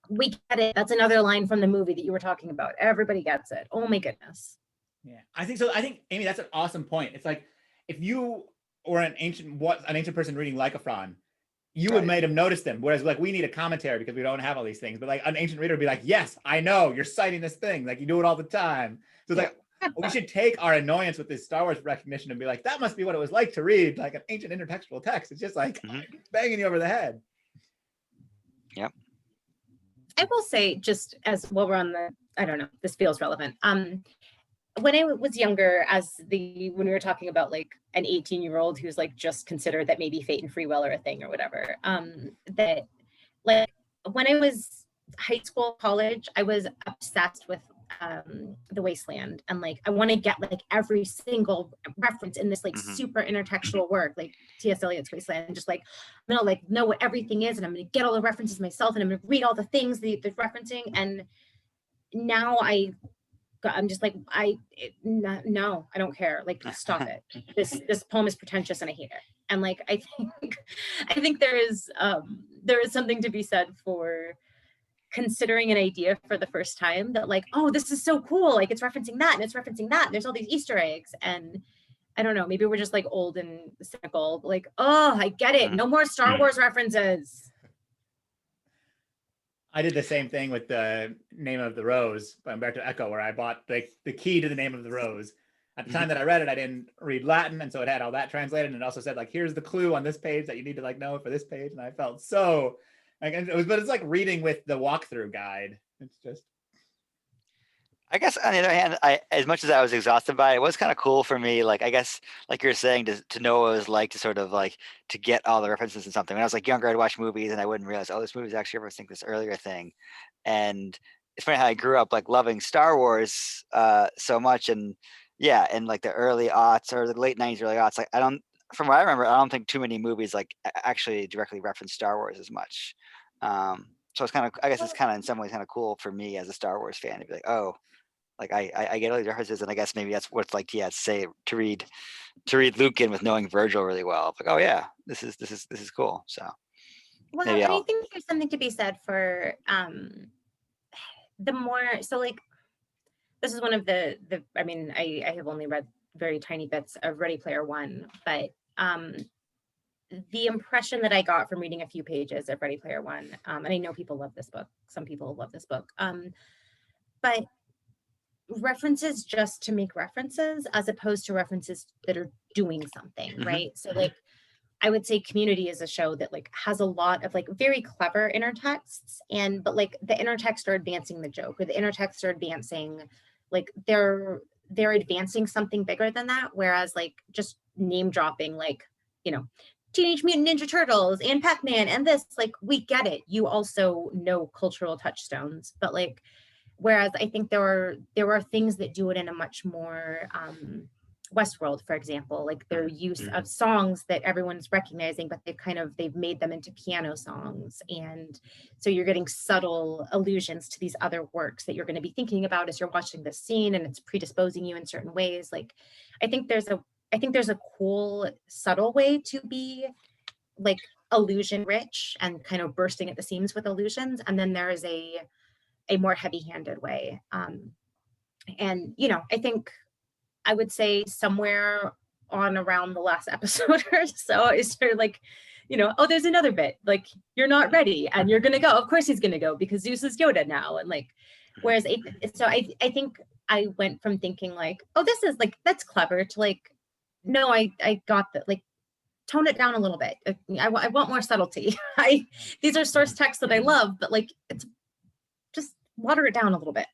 Speaker 2: we get it. That's another line from the movie that you were talking about. Everybody gets it. Oh my goodness.
Speaker 1: Yeah, I think so. I think, Amy, that's an awesome point. It's like, if you were an ancient person reading Lycophron, you would made him notice them. Whereas like we need a commentary because we don't have all these things. But like an ancient reader would be like, yes, I know you're citing this thing. Like you do it all the time. So it's like, we should take our annoyance with this Star Wars recognition and be like, that must be what it was like to read like an ancient intertextual text. It's just like banging you over the head.
Speaker 3: Yep.
Speaker 2: I will say, just as while we're on I don't know, this feels relevant. When I was younger, when we were talking about like an 18-year-old who's like just considered that maybe fate and free will are a thing or whatever, that like when I was high school, college, I was obsessed with The Wasteland, and like I want to get like every single reference in this like super intertextual work, like T.S. Eliot's Wasteland, and just like I'm gonna like know what everything is, and I'm gonna get all the references myself, and I'm gonna read all the things they're referencing. And now I'm just like, no, I don't care. Like, stop it. This poem is pretentious and I hate it. And like, I think there is something to be said for considering an idea for the first time that like, oh, this is so cool. Like it's referencing that and it's referencing that. And there's all these Easter eggs. And I don't know, maybe we're just like old and cynical. Like, oh, I get it. No more Star Wars references.
Speaker 1: I did the same thing with the Name of the Rose by Umberto Eco, where I bought the key to the Name of the Rose. At the time that I read it, I didn't read Latin, and so it had all that translated, and it also said like, here's the clue on this page that you need to like know for this page. And I felt so like but it's like reading with the walkthrough guide. It's just.
Speaker 3: I guess on the other hand, as much as I was exhausted by it, it was kind of cool for me. Like, I guess, like you're saying, to know what it was like to sort of like to get all the references in something. When I was like younger, I'd watch movies and I wouldn't realize, oh, this movie is actually referencing this earlier thing. And it's funny how I grew up like loving Star Wars so much, and yeah, in like the early aughts or the late 90s, early aughts. Like from what I remember, I don't think too many movies like actually directly reference Star Wars as much. So it's kind of, I guess it's kind of in some ways kind of cool for me as a Star Wars fan to be like, oh. Like I get all these references, and I guess maybe that's what it's like to say to read Lucan with knowing Virgil really well. Like, oh yeah, this is cool. So
Speaker 2: well, and I think there's something to be said for the more, so like this is one of the I mean, I have only read very tiny bits of Ready Player One, but the impression that I got from reading a few pages of Ready Player One, and I know people love this book, some people love this book, but references just to make references as opposed to references that are doing something, right? So like I would say Community is a show that like has a lot of like very clever intertexts, but like the intertexts are advancing the joke, or the intertexts are advancing like they're advancing something bigger than that, whereas like just name dropping like, you know, Teenage Mutant Ninja Turtles and Pac-Man and this, like we get it, you also know cultural touchstones, but like whereas I think there are things that do it in a much more Westworld, for example, like their use of songs that everyone's recognizing, but they've made them into piano songs. And so you're getting subtle allusions to these other works that you're going to be thinking about as you're watching this scene, and it's predisposing you in certain ways. Like, I think there's a cool, subtle way to be like illusion rich and kind of bursting at the seams with illusions. And then there is a more heavy-handed way. And, you know, I think I would say somewhere on around the last episode or so, I started like, you know, oh, there's another bit, like, you're not ready and you're going to go. Of course he's going to go because Zeus is Yoda now. And like, whereas, I think I went from thinking like, oh, this is like, that's clever, to like, no, I got that, like, tone it down a little bit. I want more subtlety. These are source texts that I love, but like, it's just water it down a little bit.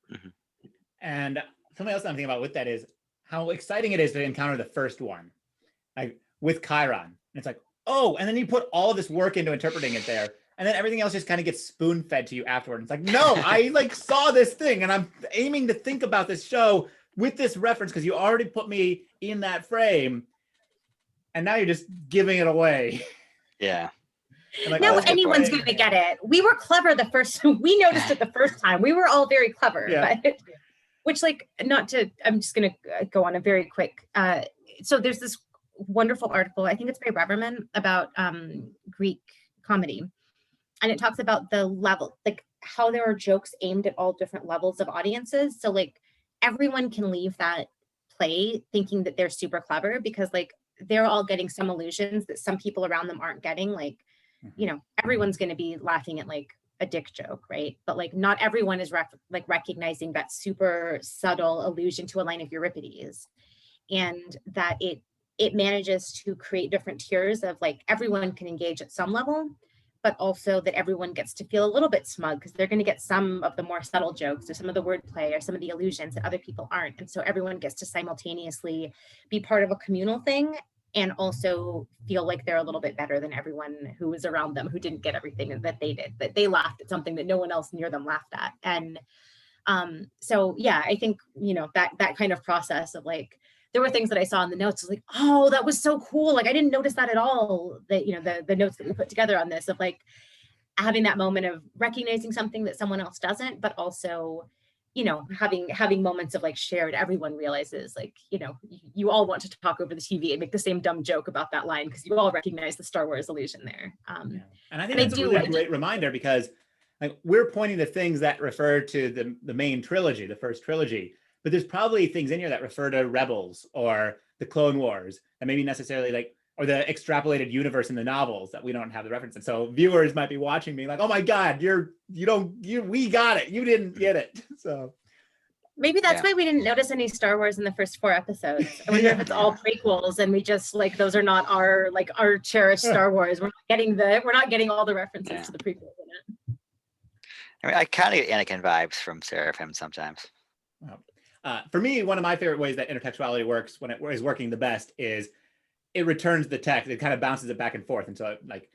Speaker 1: And something else I'm thinking about with that is how exciting it is to encounter the first one, like with Chiron. It's like, oh, and then you put all of this work into interpreting it there, and then everything else just kind of gets spoon fed to you afterward. It's like, no, I like saw this thing, and I'm aiming to think about this show with this reference because you already put me in that frame, and now you're just giving it away.
Speaker 3: Yeah.
Speaker 1: Like,
Speaker 2: now
Speaker 1: oh,
Speaker 2: anyone's going to get it. We were clever the first, we noticed it the first time. We were all very clever, but which like, not to, I'm just going to go on a very quick, so there's this wonderful article, I think it's by Reverman, about Greek comedy. And it talks about the level, like how there are jokes aimed at all different levels of audiences. So like everyone can leave that play thinking that they're super clever because like they're all getting some illusions that some people around them aren't getting. Like, you know, everyone's going to be laughing at like a dick joke, right? But like not everyone is recognizing that super subtle allusion to a line of Euripides, and that it manages to create different tiers of like everyone can engage at some level, but also that everyone gets to feel a little bit smug because they're going to get some of the more subtle jokes or some of the wordplay or some of the allusions that other people aren't. And so everyone gets to simultaneously be part of a communal thing and also feel like they're a little bit better than everyone who was around them who didn't get everything that they did, that they laughed at something that no one else near them laughed at. And so, yeah, I think, you know, that kind of process of like, there were things that I saw in the notes, was like, oh, that was so cool. Like, I didn't notice that at all, that, you know, the notes that we put together on this, of like having that moment of recognizing something that someone else doesn't, but also, you know, having moments of like shared, everyone realizes like, you know, you all want to talk over the TV and make the same dumb joke about that line because you all recognize the Star Wars allusion there.
Speaker 1: And I think that's a really great reminder because like we're pointing to things that refer to the main trilogy, the first trilogy, but there's probably things in here that refer to Rebels or the Clone Wars that maybe necessarily like, or the extrapolated universe in the novels that we don't have the reference in. So viewers might be watching being like, oh my God, we got it. You didn't get it. So
Speaker 2: maybe that's why we didn't notice any Star Wars in the first 4 episodes. I wonder if it's all prequels and we just like, those are not our cherished Star Wars. We're not getting all the references to the prequels in it.
Speaker 3: I mean, I kind of get Anakin vibes from Seraphim sometimes.
Speaker 1: For me, one of my favorite ways that intertextuality works when it is working the best is it returns the text. It kind of bounces it back and forth. And so like,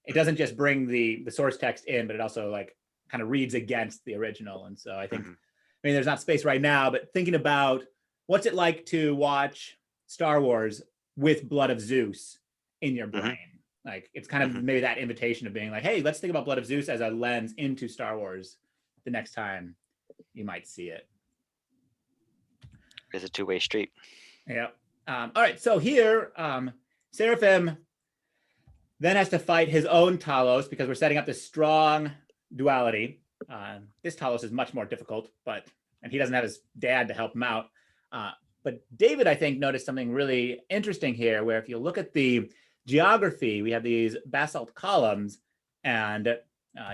Speaker 1: it doesn't just bring the source text in, but it also like kind of reads against the original. And so I think, I mean, there's not space right now, but thinking about what's it like to watch Star Wars with Blood of Zeus in your brain. Like it's kind of maybe that invitation of being like, hey, let's think about Blood of Zeus as a lens into Star Wars the next time you might see it.
Speaker 3: It's a two-way street.
Speaker 1: Yeah. All right. So here, Seraphim then has to fight his own Talos because we're setting up this strong duality. This Talos is much more difficult, and he doesn't have his dad to help him out. But David, I think, noticed something really interesting here, where if you look at the geography, we have these basalt columns, and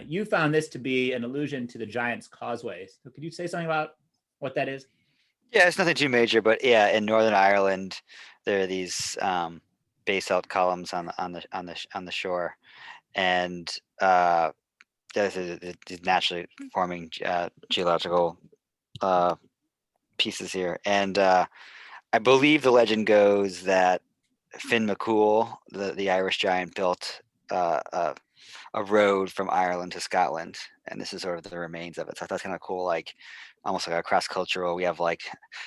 Speaker 1: you found this to be an allusion to the Giant's Causeway. So could you say something about what that is?
Speaker 3: Yeah, it's nothing too major, but yeah, in Northern Ireland, there are these basalt columns on the shore, and there's these naturally forming geological pieces here. And I believe the legend goes that Finn McCool, the Irish giant, built a road from Ireland to Scotland, and this is sort of the remains of it. So I thought that's kind of cool, like almost like a cross-cultural. We have like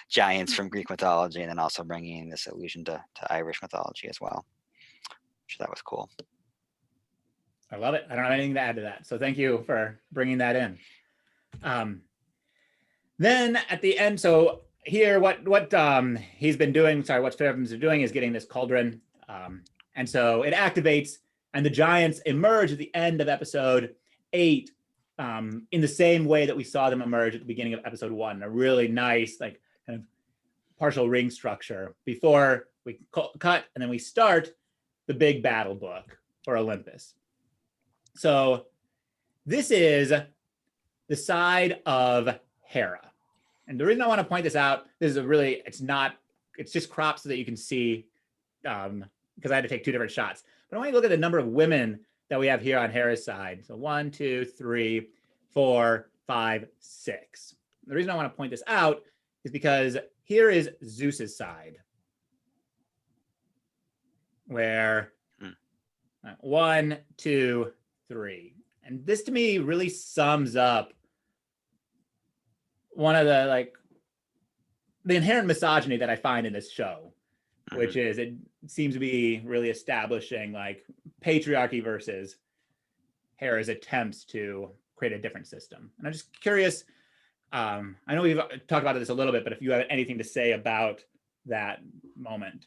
Speaker 3: giants from Greek mythology, and then also bringing in this allusion to Irish mythology as well, which that was cool.
Speaker 1: I love it. I don't have anything to add to that. So thank you for bringing that in. Then at the end, so here, what he's been doing, what Seraphim's doing is getting this cauldron. And so it activates, and the giants emerge at the end of episode 8 in the same way that we saw them emerge at the beginning of episode 1, a really nice, like kind of partial ring structure before we cut, and then we start the big battle book for Olympus. So this is the side of Hera. And the reason I want to point this out, this is a really, it's just cropped so that you can see, because I had to take 2 different shots. But I want you to look at the number of women that we have here on Hera's side. So 1, 2, 3, 4, 5, 6. The reason I want to point this out is because here is Zeus's side, where 1, 2, 3. And this to me really sums up one of the inherent misogyny that I find in this show, which is it seems to be really establishing like patriarchy versus Hera's attempts to create a different system. And I'm just curious, I know we've talked about this a little bit, but if you have anything to say about that moment.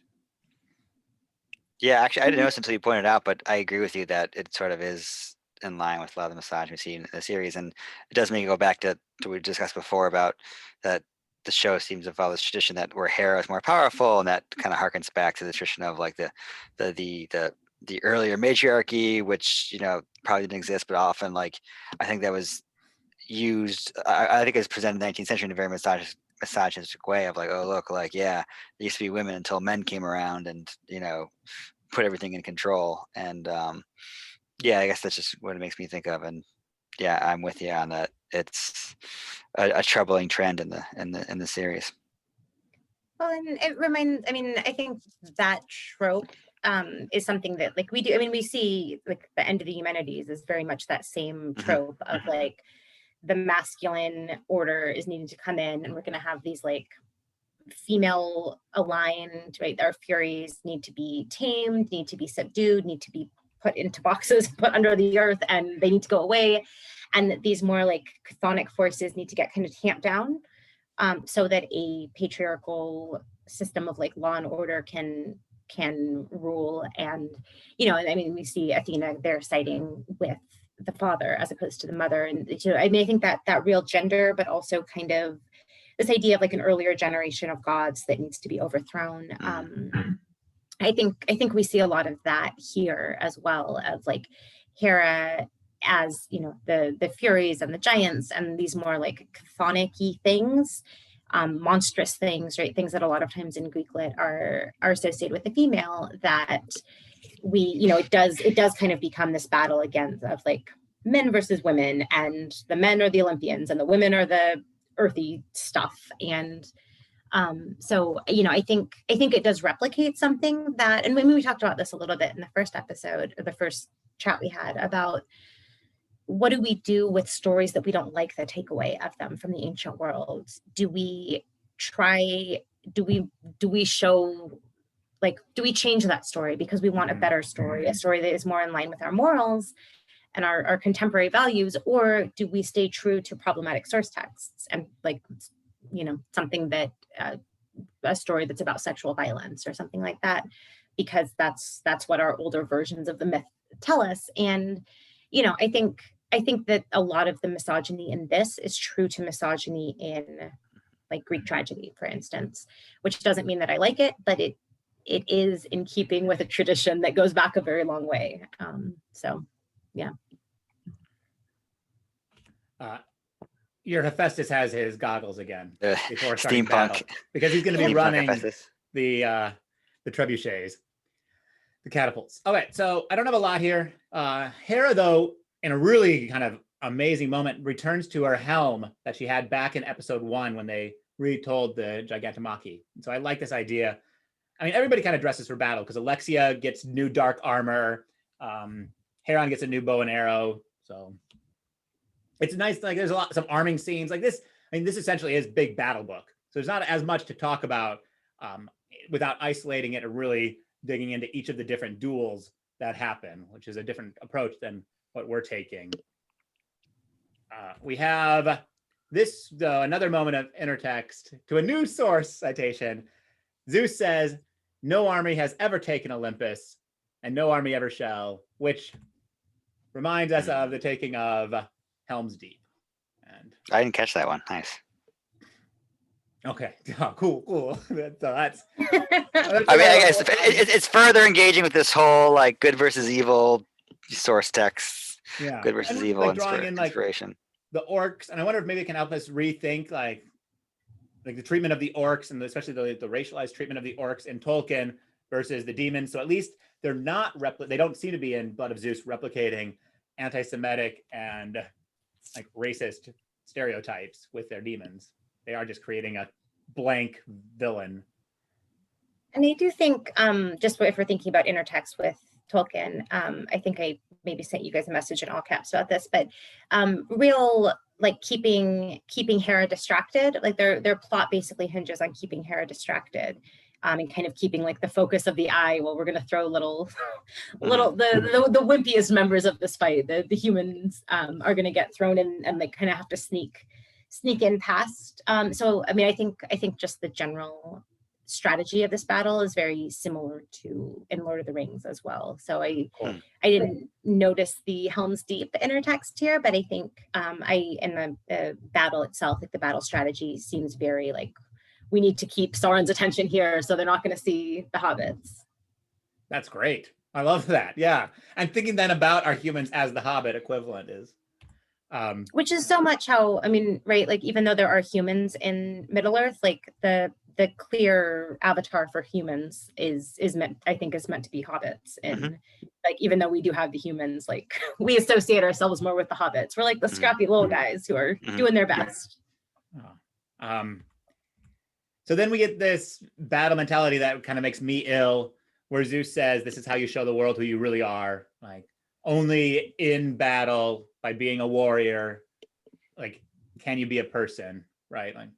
Speaker 3: Yeah, actually, I didn't notice until you pointed out, but I agree with you that it sort of is in line with a lot of the misogyny we see in the series. And it does make you go back to what we discussed before about that the show seems to follow this tradition that where Hera is more powerful, and that kind of harkens back to the tradition of like the earlier matriarchy, which, you know, probably didn't exist, but often like I think that was used, I think it was presented in the 19th century in a very misogynistic way of like, oh look, like, yeah, there used to be women until men came around and, you know, put everything in control. And yeah, I guess that's just what it makes me think of. And yeah, I'm with you on that. It's a troubling trend in the series.
Speaker 2: Well, and it reminds, I mean, I think that trope is something that like we do. I mean, we see like the end of the humanities is very much that same trope of like the masculine order is needing to come in, and we're going to have these like female aligned, right? Our furies need to be tamed, need to be subdued, need to be put into boxes, put under the earth, and they need to go away. And these more like chthonic forces need to get kind of tamped down, so that a patriarchal system of like law and order can rule. And, you know, I mean, we see Athena there siding with the father as opposed to the mother. And, you know, I mean, I think that that real gender, but also kind of this idea of like an earlier generation of gods that needs to be overthrown. I think we see a lot of that here as well, of like Hera as, you know, the Furies and the giants and these more like chthonic-y things, monstrous things, right? Things that a lot of times in Greek lit are associated with the female, that we, you know, it does kind of become this battle again of like men versus women, and the men are the Olympians and the women are the earthy stuff. And so, you know, I think it does replicate something that, and we talked about this a little bit in the first episode, or the first chat we had about what do we do with stories that we don't like the takeaway of them from the ancient world? Do we show, like, do we change that story because we want a better story, a story that is more in line with our morals and our contemporary values? Or do we stay true to problematic source texts and, like, you know, something that a story that's about sexual violence or something like that, because that's what our older versions of the myth tell us? And, you know, I think that a lot of the misogyny in this is true to misogyny in like Greek tragedy, for instance, which doesn't mean that I like it, but it is in keeping with a tradition that goes back a very long way. So, yeah.
Speaker 1: Your Hephaestus has his goggles again before starting
Speaker 3: Steampunk
Speaker 1: battle, because he's going to be running
Speaker 3: Hephaestus.
Speaker 1: the trebuchets, the catapults. Okay, so I don't have a lot here. Hera, though, in a really kind of amazing moment, returns to her helm that she had back in episode 1 when they retold the Gigantomachy. And so I like this idea. I mean, everybody kind of dresses for battle, because Alexia gets new dark armor. Heron gets a new bow and arrow. So it's nice. Like, there's some arming scenes like this. I mean, this essentially is big battle book. So there's not as much to talk about without isolating it and really digging into each of the different duels that happen, which is a different approach than what we're taking. We have this, though, another moment of intertext to a new source citation. Zeus says, "No army has ever taken Olympus, and no army ever shall," which reminds us of the taking of Helm's Deep. And
Speaker 3: I didn't catch that one. Nice.
Speaker 1: Okay, oh, cool. That's
Speaker 3: I mean, I guess it's further engaging with this whole like good versus evil source texts.
Speaker 1: Yeah,
Speaker 3: good versus
Speaker 1: and,
Speaker 3: evil
Speaker 1: like, drawing in like
Speaker 3: inspiration.
Speaker 1: the orcs, and I wonder if maybe it can help us rethink like like the treatment of the orcs and especially the racialized treatment of the orcs in Tolkien versus the demons. So at least they're not they don't seem to be in Blood of Zeus replicating anti-Semitic and like racist stereotypes with their demons. They are just creating a blank villain.
Speaker 2: And I do think, just if we're thinking about intertext with Tolkien, I think I maybe sent you guys a message in all caps about this, but real like keeping Hera distracted, like their plot basically hinges on keeping Hera distracted, and kind of keeping like the focus of the eye. Well, we're going to throw the wimpiest members of this fight, the humans, are going to get thrown in, and they kind of have to sneak in past. So I mean, I think just the general strategy of this battle is very similar to in Lord of the Rings as well. So I didn't notice the Helm's Deep intertext here, but I think in the battle itself, like the battle strategy seems very like we need to keep Sauron's attention here, so they're not going to see the hobbits.
Speaker 1: That's great. I love that. Yeah, and thinking then about our humans as the Hobbit equivalent is.
Speaker 2: Which is so much how, I mean, right, like even though there are humans in Middle Earth, like the clear avatar for humans is meant to be hobbits. And like even though we do have the humans, like we associate ourselves more with the hobbits. We're like the scrappy little guys who are doing their best.
Speaker 1: So then we get this battle mentality that kind of makes me ill, where Zeus says, this is how you show the world who you really are. Like only in battle, by being a warrior, like can you be a person, right? Like,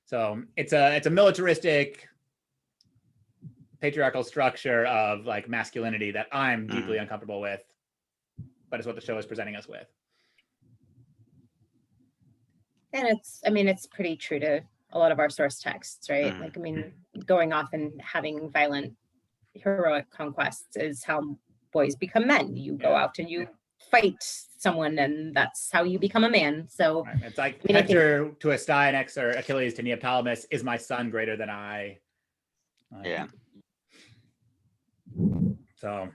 Speaker 1: so it's a militaristic, patriarchal structure of like masculinity that I'm deeply uncomfortable with, but it's what the show is presenting us with.
Speaker 2: And it's pretty true to a lot of our source texts, right? Like, I mean, going off and having violent, heroic conquests is how boys become men. You go out and you fight someone, and that's how you become a man. So
Speaker 1: it's like Hector to Astyanax or Achilles to Neoptolemus, is my son greater than I? So,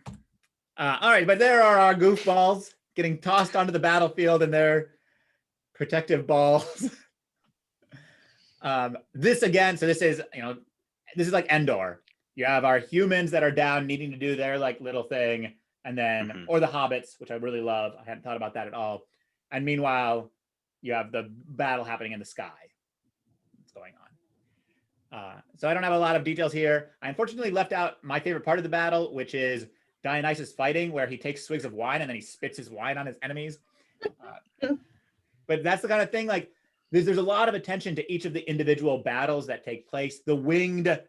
Speaker 1: all right, but there are our goofballs getting tossed onto the battlefield in their protective balls. This again, so this is like Endor. You have our humans that are down needing to do their like little thing, and then or the hobbits, which I really love. I hadn't thought about that at all. And meanwhile, you have the battle happening in the sky. What's going on? So I don't have a lot of details here. I unfortunately left out my favorite part of the battle, which is Dionysus fighting, where he takes swigs of wine and then he spits his wine on his enemies. But that's the kind of thing, like there's a lot of attention to each of the individual battles that take place. The winged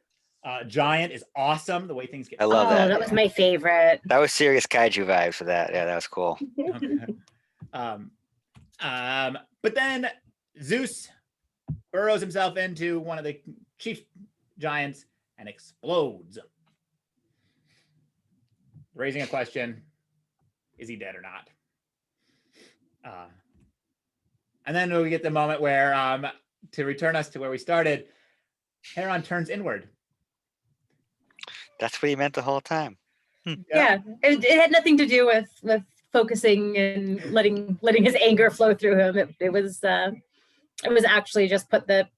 Speaker 1: giant is awesome. The way things get.
Speaker 3: I love that.
Speaker 2: That was my favorite.
Speaker 3: That was serious kaiju vibes for that. Yeah, that was cool.
Speaker 1: But then Zeus burrows himself into one of the chief giants and explodes, raising a question: is he dead or not? And then we get the moment where, to return us to where we started, Heron turns inward.
Speaker 3: That's what he meant the whole time.
Speaker 2: Yeah, it had nothing to do with focusing and letting his anger flow through him. It was actually just put the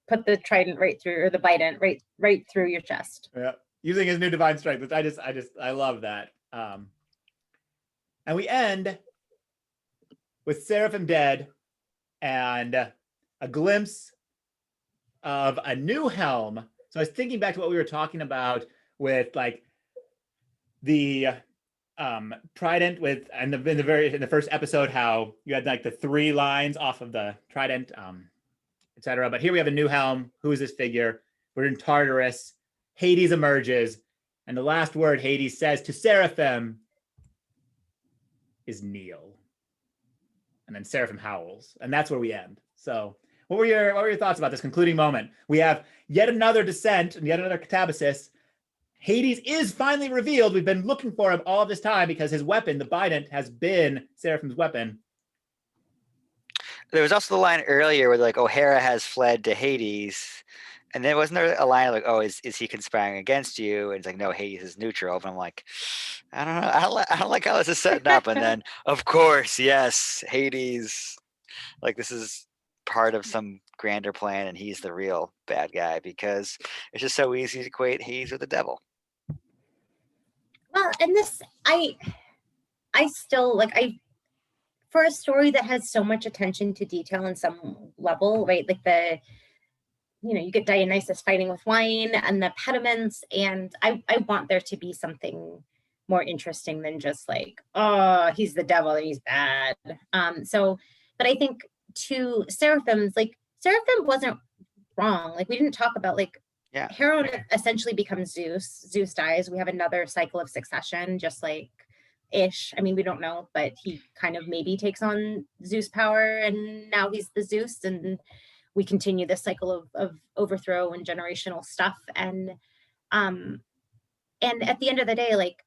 Speaker 2: trident right through, or the bident right through your chest.
Speaker 1: Yeah, using his new divine strength, which I love that. And we end with Seraphim dead and a glimpse of a new helm. So I was thinking back to what we were talking about with like the trident with, and in the first episode, how you had like the 3 lines off of the trident, etc. But here we have a new helm. Who is this figure? We're in Tartarus. Hades emerges, and the last word Hades says to Seraphim is kneel. And then Seraphim howls, and that's where we end. So what were your thoughts about this concluding moment? We have yet another descent and yet another catabasis. Hades is finally revealed. We've been looking for him all this time because his weapon, the bident, has been Seraphim's weapon.
Speaker 3: There was also the line earlier where like, oh, Hera has fled to Hades. And then wasn't there a line like, oh, is he conspiring against you? And it's like, no, Hades is neutral. And I'm like, I don't know. I don't like how this is setting up. And then, of course, yes, Hades. Like this is part of some grander plan and he's the real bad guy, because it's just so easy to equate Hades with the devil.
Speaker 2: Well, and this, I still like, for a story that has so much attention to detail in some level, right? Like you get Dionysus fighting with wine and the pediments, and I want there to be something more interesting than just like, oh, he's the devil and he's bad. But I think to Seraphim's, like, Seraphim wasn't wrong. Like, we didn't talk about, like, Hera essentially becomes Zeus. Zeus dies. We have another cycle of succession, just like ish. I mean, we don't know, but he kind of maybe takes on Zeus power, and now he's the Zeus, and we continue this cycle of overthrow and generational stuff. And at the end of the day, like,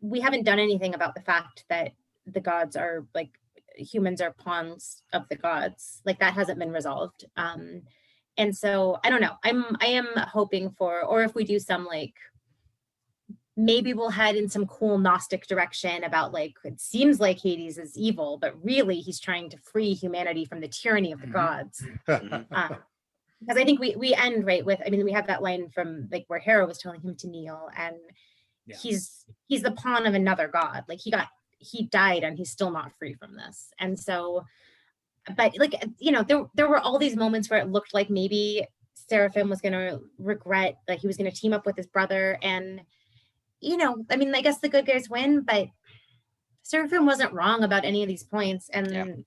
Speaker 2: we haven't done anything about the fact that the gods are, like, humans are pawns of the gods. Like, that hasn't been resolved. And so I don't know. I am hoping for, or if we do some, like, maybe we'll head in some cool Gnostic direction about, like, it seems like Hades is evil, but really he's trying to free humanity from the tyranny of the gods. Because I think we end right with, I mean, we have that line from, like, where Hera was telling him to kneel, and he's the pawn of another god. Like, he died and he's still not free from this. And so, but, like, there were all these moments where it looked like maybe Seraphim was going to regret, like, he was going to team up with his brother, and I mean, I guess the good guys win, but Seraphim wasn't wrong about any of these points. And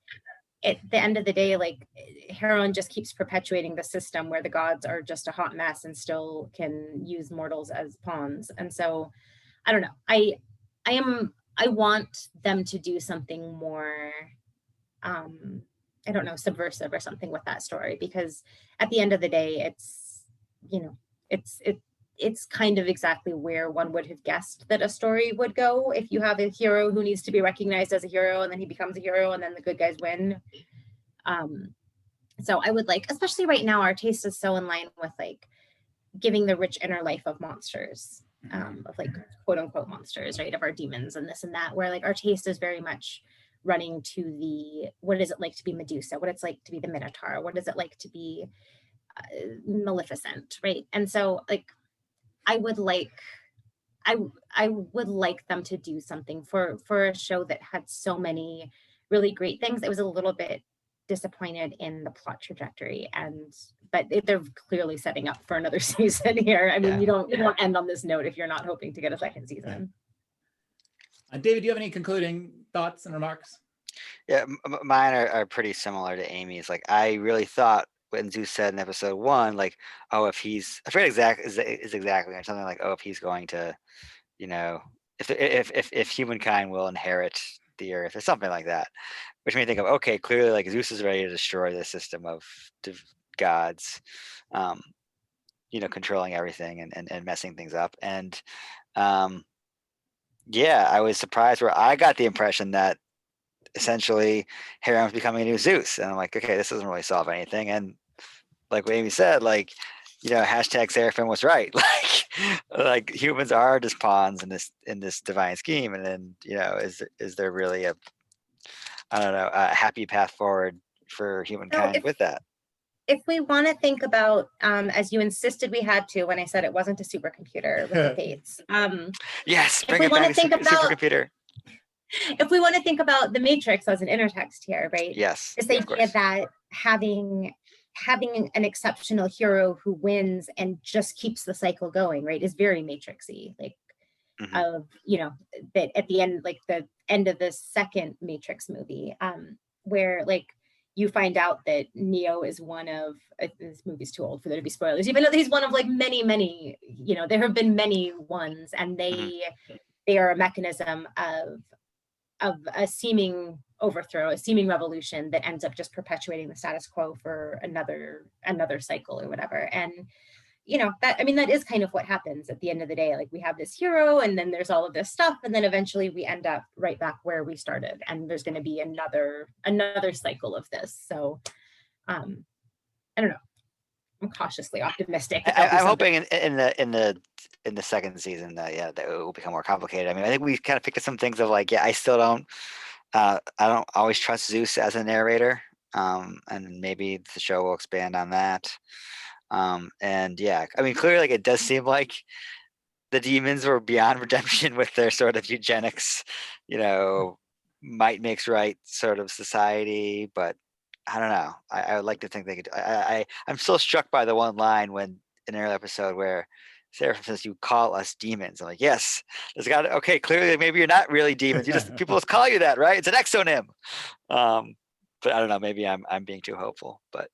Speaker 2: at the end of the day, like, Heron just keeps perpetuating the system where the gods are just a hot mess and still can use mortals as pawns. And so, I don't know. I want them to do something more, I don't know, subversive or something with that story, because at the end of the day, it's kind of exactly where one would have guessed that a story would go. If you have a hero who needs to be recognized as a hero, and then he becomes a hero, and then the good guys win. So I would like, especially right now, our taste is so in line with, like, giving the rich inner life of monsters, of, like, quote unquote monsters, right? Of our demons and this and that, where, like, our taste is very much running to the, what is it like to be Medusa? What it's like to be the Minotaur? What is it like to be Maleficent, right? And so, like, I would like them to do something for a show that had so many really great things. I was a little bit disappointed in the plot trajectory, but they're clearly setting up for another season here. I mean, you don't end on this note if you're not hoping to get a second season.
Speaker 1: David, do you have any concluding thoughts and remarks?
Speaker 3: Yeah, mine are pretty similar to Amy's. Like, I really thought when Zeus said in episode 1, like, oh, if he's, I forget exactly or something like, oh, if he's going to, if humankind will inherit the earth or something like that, which made me think of, okay, clearly, like, Zeus is ready to destroy the system of gods, controlling everything and messing things up. And I was surprised where I got the impression that essentially Hera was becoming a new Zeus, and I'm like, okay, this doesn't really solve anything. And like what Amy said, like, hashtag Seraphim was right. like humans are just pawns in this divine scheme. And then, is there really a happy path forward for humankind with that?
Speaker 2: If we want to think about, as you insisted we had to when I said it wasn't a supercomputer with the fates.
Speaker 3: Yes, bring it back to supercomputer.
Speaker 2: If we want to think about the Matrix as an intertext here, right?
Speaker 3: Yes.
Speaker 2: This idea that having an exceptional hero who wins and just keeps the cycle going, right, is very Matrixy. Like, that at the end, like the end of the second Matrix movie, where, like, you find out that Neo is one of, this movie's too old for there to be spoilers, even though he's one of, like, many, there have been many ones, and they are a mechanism of a seeming overthrow, a seeming revolution that ends up just perpetuating the status quo for another cycle or whatever. And that is kind of what happens at the end of the day. Like, we have this hero, and then there's all of this stuff, and then eventually we end up right back where we started, and there's going to be another cycle of this. So I don't know, I'm cautiously optimistic.
Speaker 3: I'm hoping in the second season that it will become more complicated. I mean, I think we kind of picked up some things of, like, I still don't I don't always trust Zeus as a narrator. and maybe the show will expand on that. And yeah, I mean, clearly, like, it does seem like the demons were beyond redemption with their sort of eugenics, might makes right sort of society, but I don't know. I would like to think they could. I'm still struck by the one line when in an early episode where Seraphim says, "You call us demons." I'm like, yes, there's got okay. Clearly, maybe you're not really demons. People just call you that, right? It's an exonym. But I don't know. Maybe I'm being too hopeful, but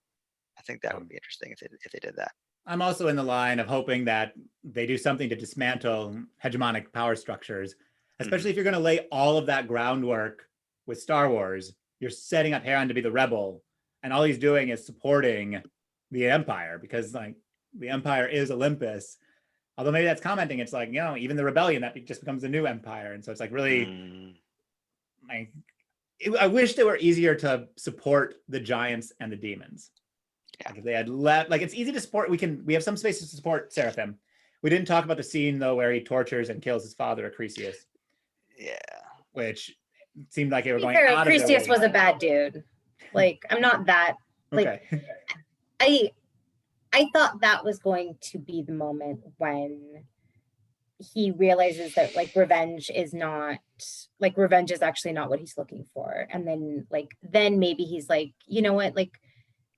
Speaker 3: I think that would be interesting if they did that.
Speaker 1: I'm also in the line of hoping that they do something to dismantle hegemonic power structures, especially if you're going to lay all of that groundwork with Star Wars. You're setting up Hera to be the rebel, and all he's doing is supporting the Empire, because like the Empire is Olympus. Although maybe that's commenting, it's like, even the rebellion, that just becomes the new Empire. And so it's like really, I wish they were easier to support the giants and the demons.
Speaker 3: Yeah.
Speaker 1: Like if they had it's easy to support. We have some spaces to support Seraphim. We didn't talk about the scene though where he tortures and kills his father, Acrisius.
Speaker 3: Yeah.
Speaker 1: Which seemed like they were going
Speaker 2: fair,
Speaker 1: out of their
Speaker 2: Acrisius
Speaker 1: way.
Speaker 2: was a bad dude. Like, I'm not that, like,
Speaker 1: okay.
Speaker 2: I thought that was going to be the moment when he realizes that revenge is actually not what he's looking for. And then maybe he's like, you know what,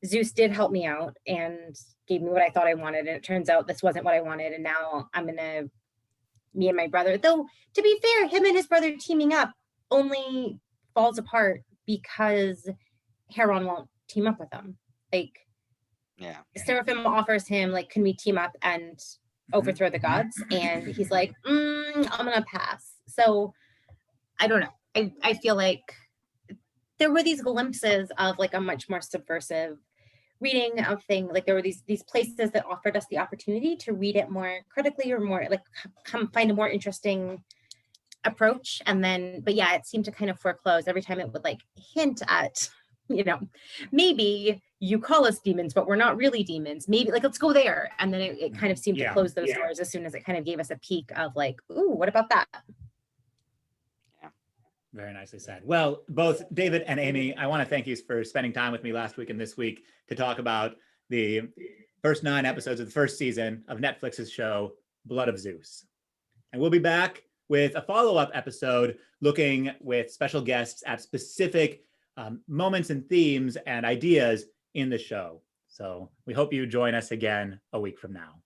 Speaker 2: Zeus did help me out and gave me what I thought I wanted. And it turns out this wasn't what I wanted. And now me and my brother, though, to be fair, him and his brother teaming up only falls apart because Heron won't team up with him.
Speaker 3: Yeah.
Speaker 2: Seraphim offers him, can we team up and overthrow the gods? And he's like, I'm gonna pass. So I don't know. I feel like there were these glimpses of a much more subversive reading of things. There were these places that offered us the opportunity to read it more critically, or more come find a more interesting approach. And then, but yeah, it seemed to kind of foreclose every time it would hint at, maybe you call us demons, but we're not really demons. Maybe let's go there. And then it kind of seemed to close those doors as soon as it kind of gave us a peek of ooh, what about that?
Speaker 3: Yeah.
Speaker 1: Very nicely said. Well, both David and Amy, I want to thank you for spending time with me last week and this week to talk about the first 9 episodes of the first season of Netflix's show, Blood of Zeus. And we'll be back with a follow-up episode looking with special guests at specific moments and themes and ideas in the show. So we hope you join us again a week from now.